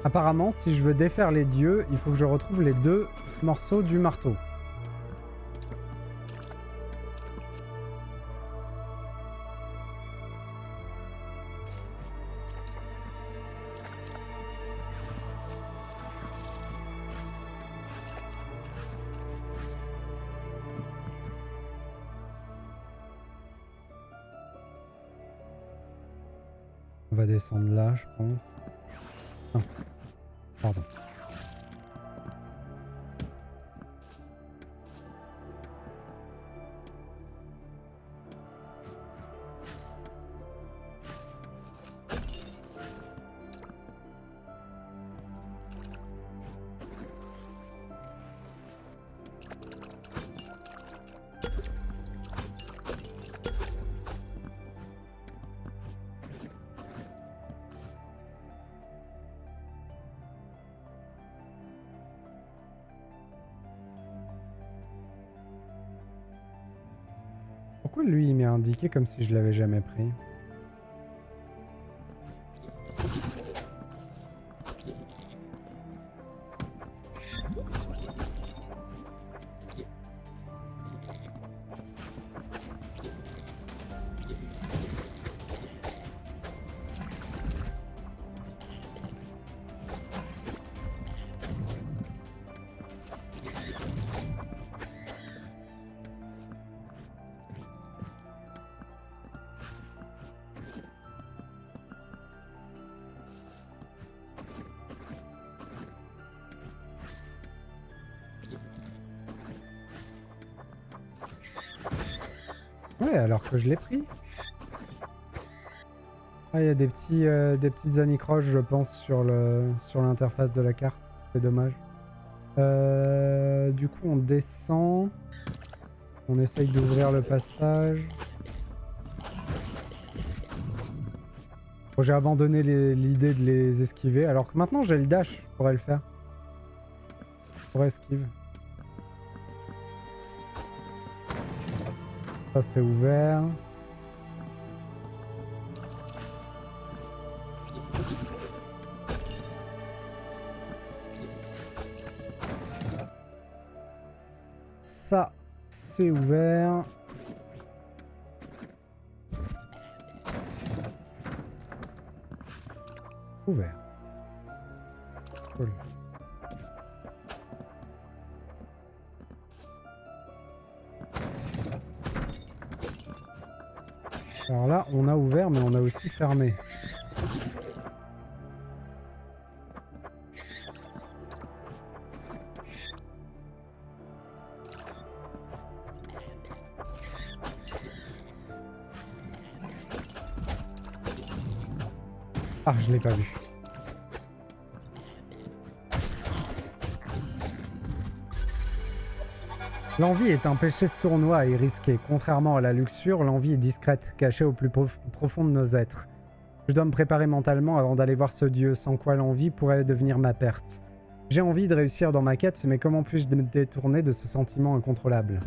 apparemment, si je veux défaire les dieux, il faut que je retrouve les 2 morceaux du marteau. On va descendre là, je pense. Mince. Pardon. Pourquoi lui il m'est indiqué comme si je l'avais jamais pris? Ouais, alors que je l'ai pris. Ah, il y a des petites anicroches, je pense, sur l'interface de la carte. C'est dommage. Du coup, on descend. On essaye d'ouvrir le passage. Bon, j'ai abandonné l'idée de les esquiver, alors que maintenant j'ai le dash, je pourrais le faire. Je pourrais esquive. Ça c'est ouvert. Ça c'est ouvert. Ouvert. Cool. Alors là, on a ouvert, mais on a aussi fermé. Ah, je l'ai pas vu. L'envie est un péché sournois et risqué. Contrairement à la luxure, l'envie est discrète, cachée au plus profond de nos êtres. Je dois me préparer mentalement avant d'aller voir ce dieu, sans quoi l'envie pourrait devenir ma perte. J'ai envie de réussir dans ma quête, mais comment puis-je me détourner de ce sentiment incontrôlable ?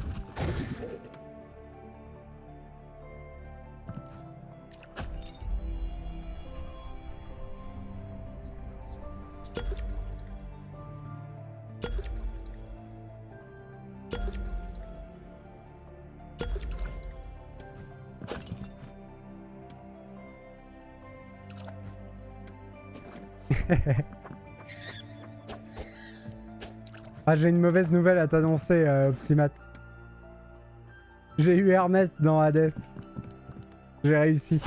Ah, j'ai une mauvaise nouvelle à t'annoncer, Psymat. J'ai eu Hermès dans Hades. J'ai réussi.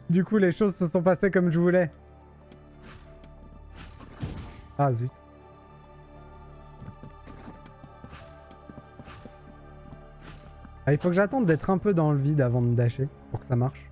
Du coup, les choses se sont passées comme je voulais. Ah, zut. Ah, il faut que j'attende d'être un peu dans le vide avant de dasher pour que ça marche.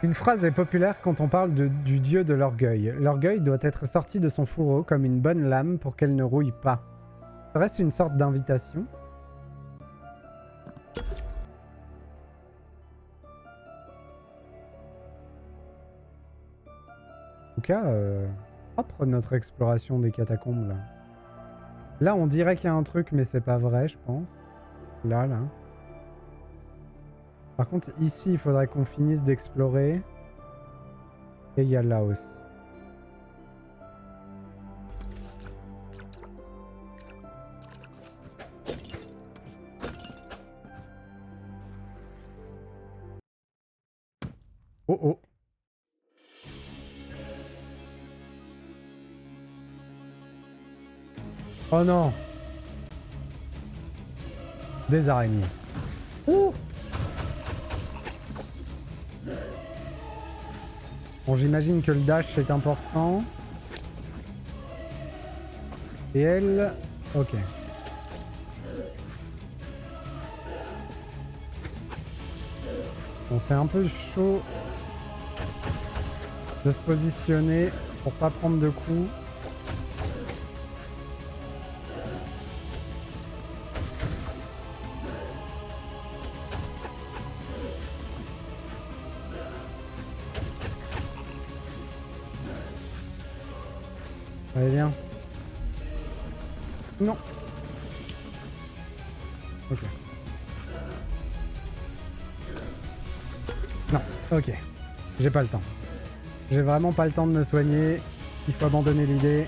Une phrase est populaire quand on parle du dieu de l'orgueil. L'orgueil doit être sorti de son fourreau comme une bonne lame pour qu'elle ne rouille pas. Serait-ce une sorte d'invitation ? En tout cas, propre notre exploration des catacombes là. Là, on dirait qu'il y a un truc, mais c'est pas vrai, je pense. Là. Par contre, ici, il faudrait qu'on finisse d'explorer. Et il y a là aussi. Oh oh. Oh non. Des araignées. Ouh. Bon, j'imagine que le dash est important. Et elle... Ok. Bon, c'est un peu chaud de se positionner pour pas prendre de coups. Allez, viens. Non. Ok. Non, ok. J'ai pas le temps. J'ai vraiment pas le temps de me soigner. Il faut abandonner l'idée.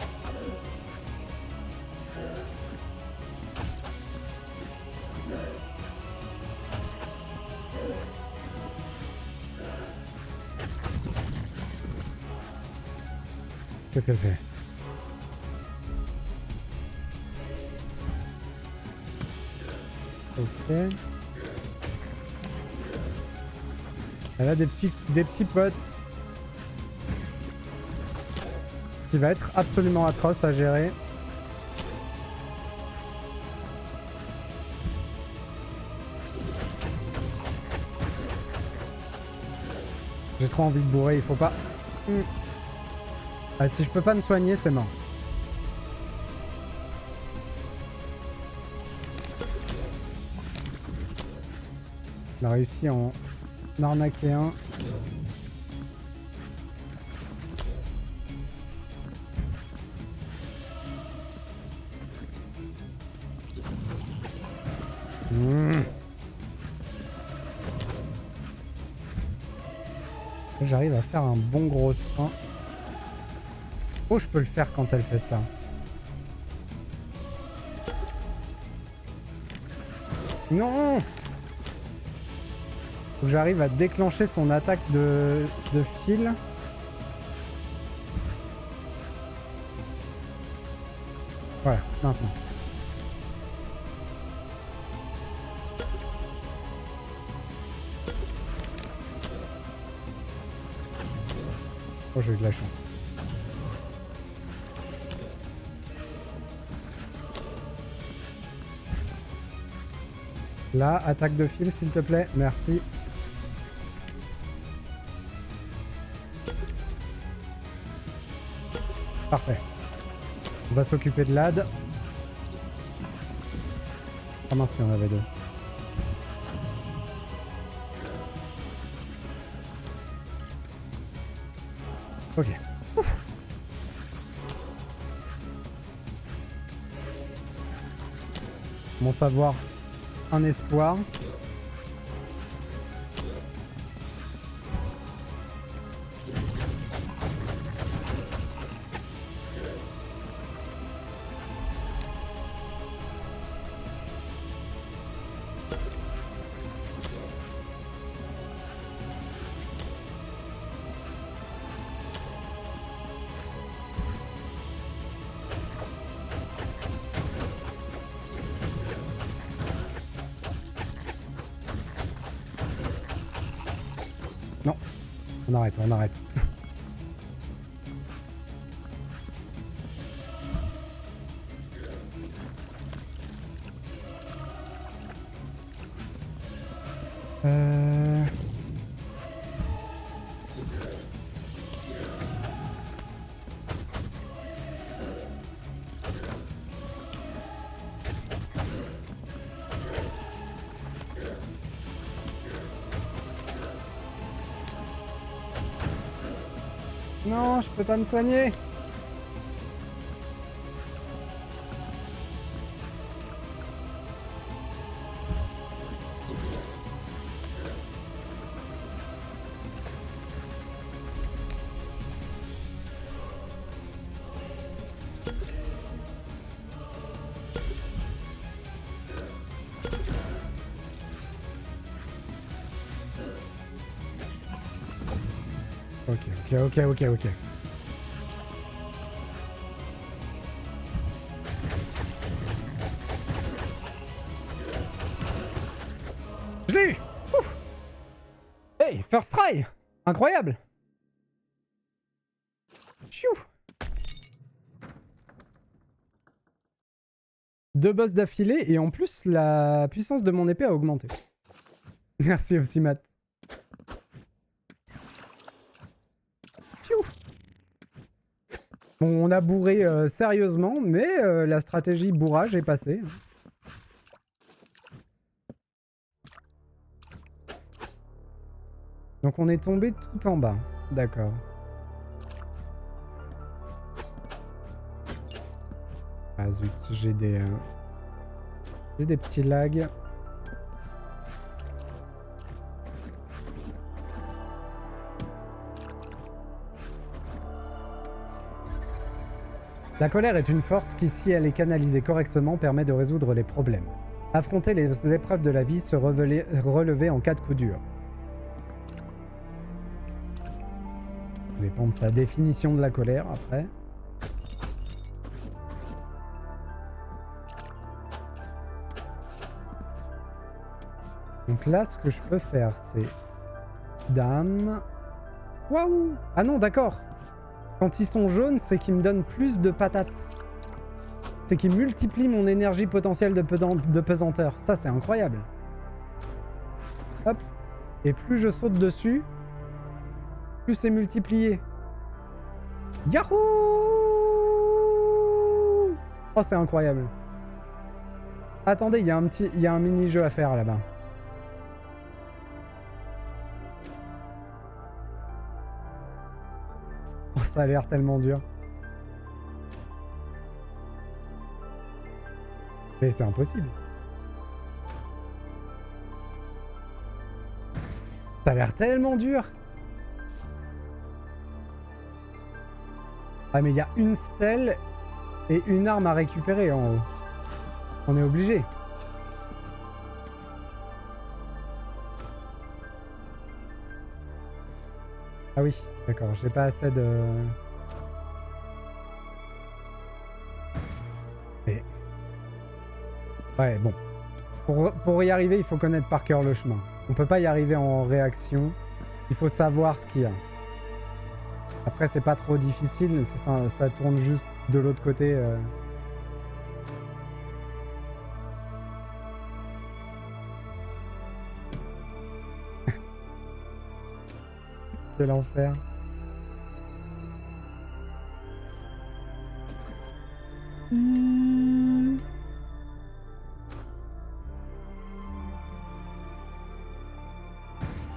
Qu'est-ce qu'elle fait ? Ok. Elle a des petits potes. Ce qui va être absolument atroce à gérer. J'ai trop envie de bourrer, il faut pas... Ah, si je peux pas me soigner, c'est mort. On a réussi à en arnaquer un. J'arrive à faire un bon gros soin. Oh, je peux le faire quand elle fait ça. Non! Faut que j'arrive à déclencher son attaque de fil. Voilà, maintenant. Oh, j'ai eu de la chance. Là, attaque de fil, s'il te plaît. Merci. Parfait. On va s'occuper de l'ad. Ah mince, il y en avait deux. Ok. Ouf. Mon savoir, un espoir. Non, on arrête, on arrête. Non, je peux pas me soigner. Ok. Je l'ai eu. Ouf. Hey, first try. Incroyable. Pfiou. 2 boss d'affilée et en plus la puissance de mon épée a augmenté. Merci Opsimat. Bon, on a bourré sérieusement, mais la stratégie bourrage est passée. Donc on est tombé tout en bas. D'accord. Ah zut, j'ai des petits lags. La colère est une force qui, si elle est canalisée correctement, permet de résoudre les problèmes. Affronter les épreuves de la vie, se relever en cas de coup dur. Ça dépend de sa définition de la colère, après. Donc là, ce que je peux faire, c'est... Dame... Waouh! Ah non, d'accord! Quand ils sont jaunes, c'est qu'ils me donnent plus de patates. C'est qu'ils multiplient mon énergie potentielle de pesanteur. Ça, c'est incroyable. Hop. Et plus je saute dessus, plus c'est multiplié. Yahoo! Oh, c'est incroyable. Attendez, il y a un mini-jeu à faire là-bas. Ça a l'air tellement dur. Mais c'est impossible. Ça a l'air tellement dur. Ah mais il y a une stèle et une arme à récupérer en haut. On est obligé. Ah oui, d'accord, j'ai pas assez de... Mais... Ouais, bon. Pour y arriver, il faut connaître par cœur le chemin. On peut pas y arriver en réaction. Il faut savoir ce qu'il y a. Après, c'est pas trop difficile. Ça tourne juste de l'autre côté. Quel enfer.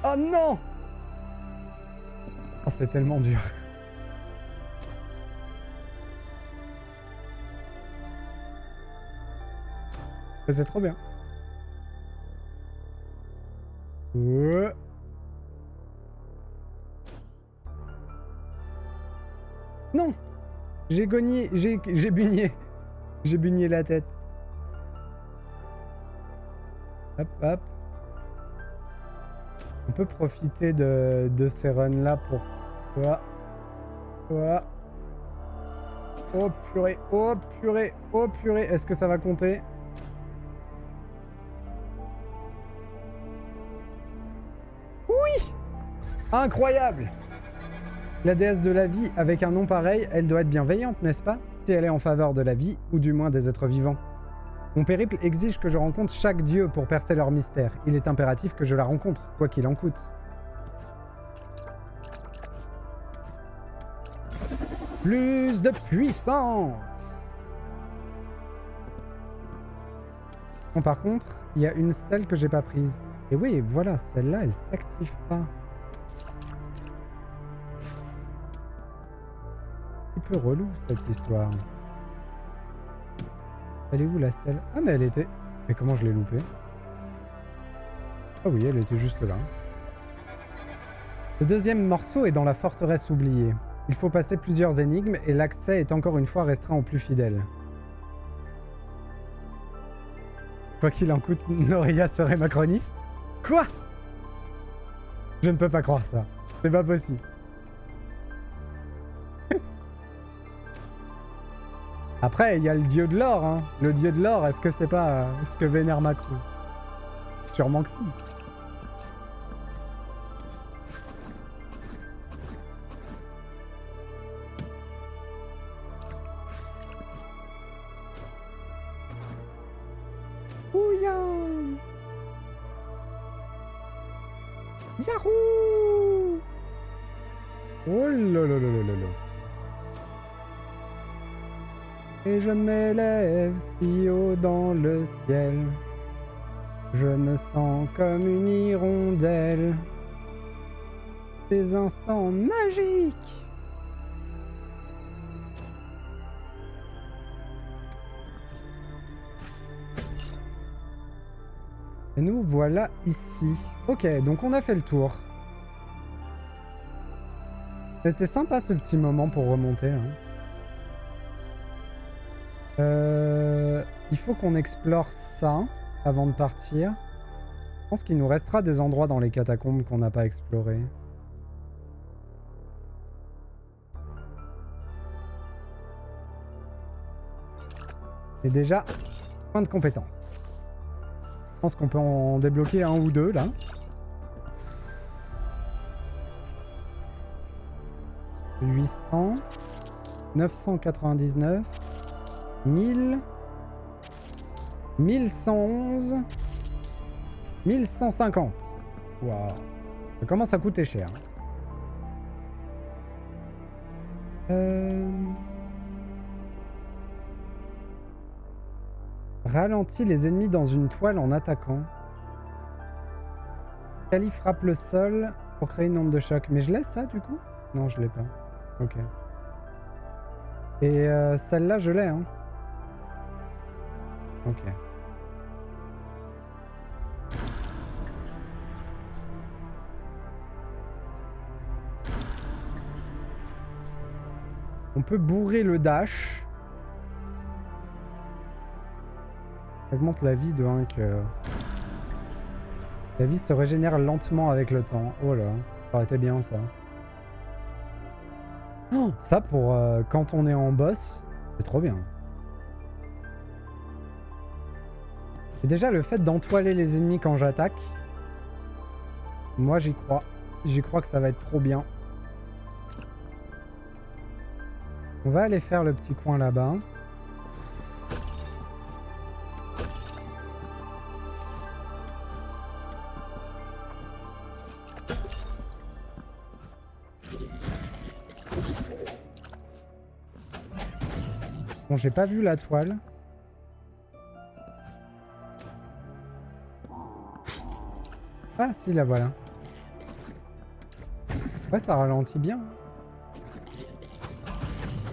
Oh non! Oh, c'est tellement dur. C'est trop bien. Ouais. Non! J'ai gagné, j'ai bugné. J'ai bugné la tête. Hop, hop. On peut profiter de ces runs là pour... Voilà. Voilà. Oh purée, oh purée, oh purée. Est-ce que ça va compter? Oui! Incroyable! La déesse de la vie, avec un nom pareil, elle doit être bienveillante, n'est-ce pas? Si elle est en faveur de la vie, ou du moins des êtres vivants. Mon périple exige que je rencontre chaque dieu pour percer leur mystère. Il est impératif que je la rencontre, quoi qu'il en coûte. Plus de puissance! Bon, par contre, il y a une stèle que j'ai pas prise. Et oui, voilà, celle-là, elle s'active pas. Un peu relou, cette histoire. Elle est où, la stèle? Ah, mais elle était... Mais comment je l'ai loupée? Ah oui, elle était juste là. Le deuxième morceau est dans la forteresse oubliée. Il faut passer plusieurs énigmes et l'accès est encore une fois restreint aux plus fidèles. Quoi qu'il en coûte, Noria serait macroniste? Quoi? Je ne peux pas croire ça. C'est pas possible. Après, il y a le dieu de l'or, hein. Le dieu de l'or, est-ce que c'est pas ce que vénère Macron? Sûrement que si. Ouya! Yahoo! Oh là là là là là là. Et je m'élève si haut dans le ciel. Je me sens comme une hirondelle. Des instants magiques. Et nous voilà ici. Ok, donc on a fait le tour. C'était sympa ce petit moment pour remonter. Hein. Il faut qu'on explore ça avant de partir. Je pense qu'il nous restera des endroits dans les catacombes qu'on n'a pas explorés. Et déjà, point de compétence. Je pense qu'on peut en débloquer un ou deux là. « 800, 999, 1000, 1111, 1150. Waouh. Ça commence à coûter cher. Ralentit les ennemis dans une toile en attaquant. Kali frappe le sol pour créer une onde de choc. Mais je laisse ça du coup? Non, je l'ai pas. Ok. Et celle-là, je l'ai, hein. Ok. On peut bourrer le dash. Ça augmente la vie de 1 cœur. La vie se régénère lentement avec le temps. Oh là, ça aurait été bien ça. Oh, ça pour quand on est en boss, c'est trop bien. Et déjà le fait d'entoiler les ennemis quand j'attaque, moi j'y crois. J'y crois que ça va être trop bien. On va aller faire le petit coin là-bas. Bon, j'ai pas vu la toile. Ah si, la voilà. Ouais, ça ralentit bien.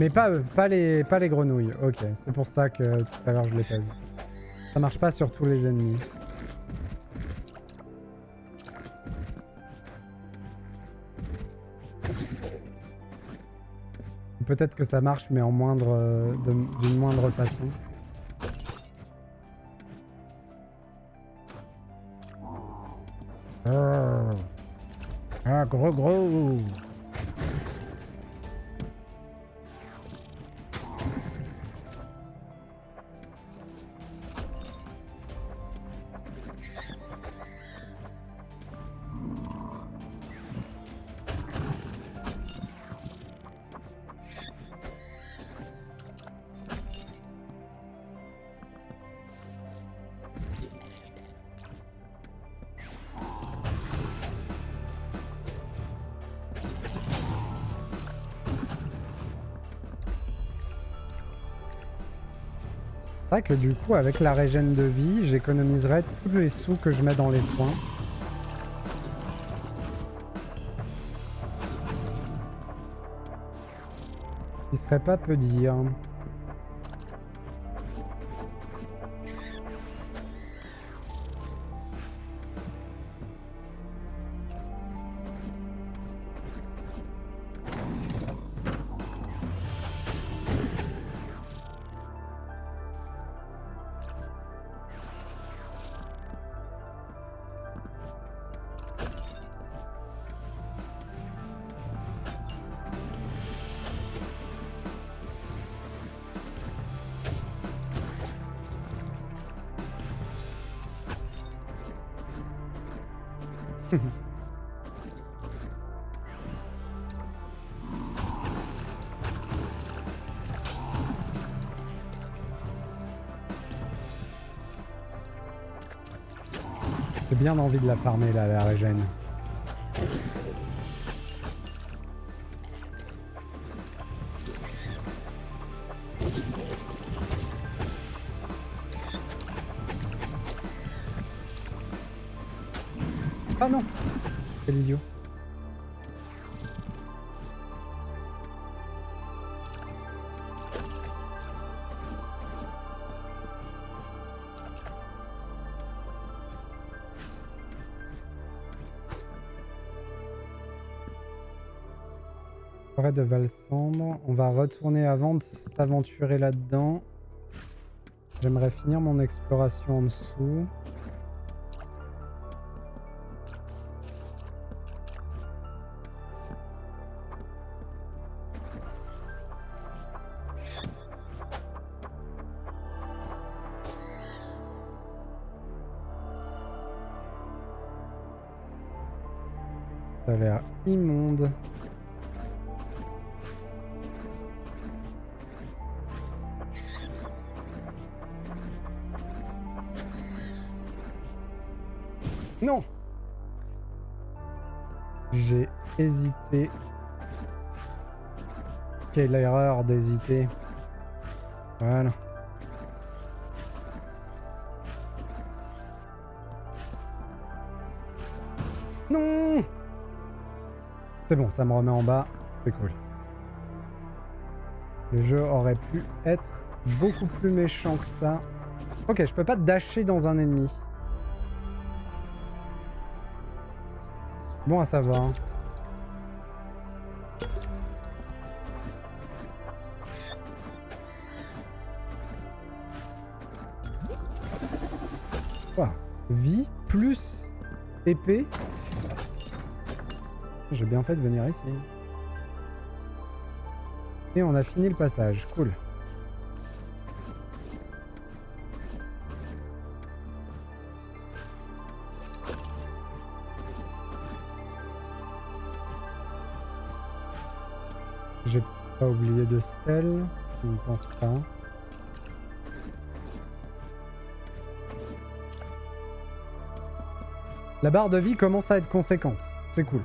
Mais pas eux, pas les grenouilles. Ok, c'est pour ça que tout à l'heure je l'ai pas vu. Ça marche pas sur tous les ennemis. Peut-être que ça marche, mais en moindre, d'une moindre façon. Ah, gros. C'est vrai que du coup, avec la régène de vie, j'économiserai tous les sous que je mets dans les soins. Ce qui serait pas peu dire. J'ai bien envie de la farmer là, la régène. Ah non! Quel idiot. Forêt de Valsandre. On va retourner avant de s'aventurer là-dedans. J'aimerais finir mon exploration en dessous. Ça a l'air immonde. Non! J'ai hésité. Quelle erreur d'hésiter. Voilà. Non! C'est bon, ça me remet en bas. C'est cool. Le jeu aurait pu être beaucoup plus méchant que ça. Ok, je peux pas dasher dans un ennemi. Bon à savoir. Quoi? Vie plus épée. J'ai bien fait de venir ici. Et on a fini le passage, cool. J'ai pas oublié de stèle, je ne pense pas. La barre de vie commence à être conséquente, c'est cool.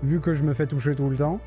Vu que je me fais toucher tout le temps.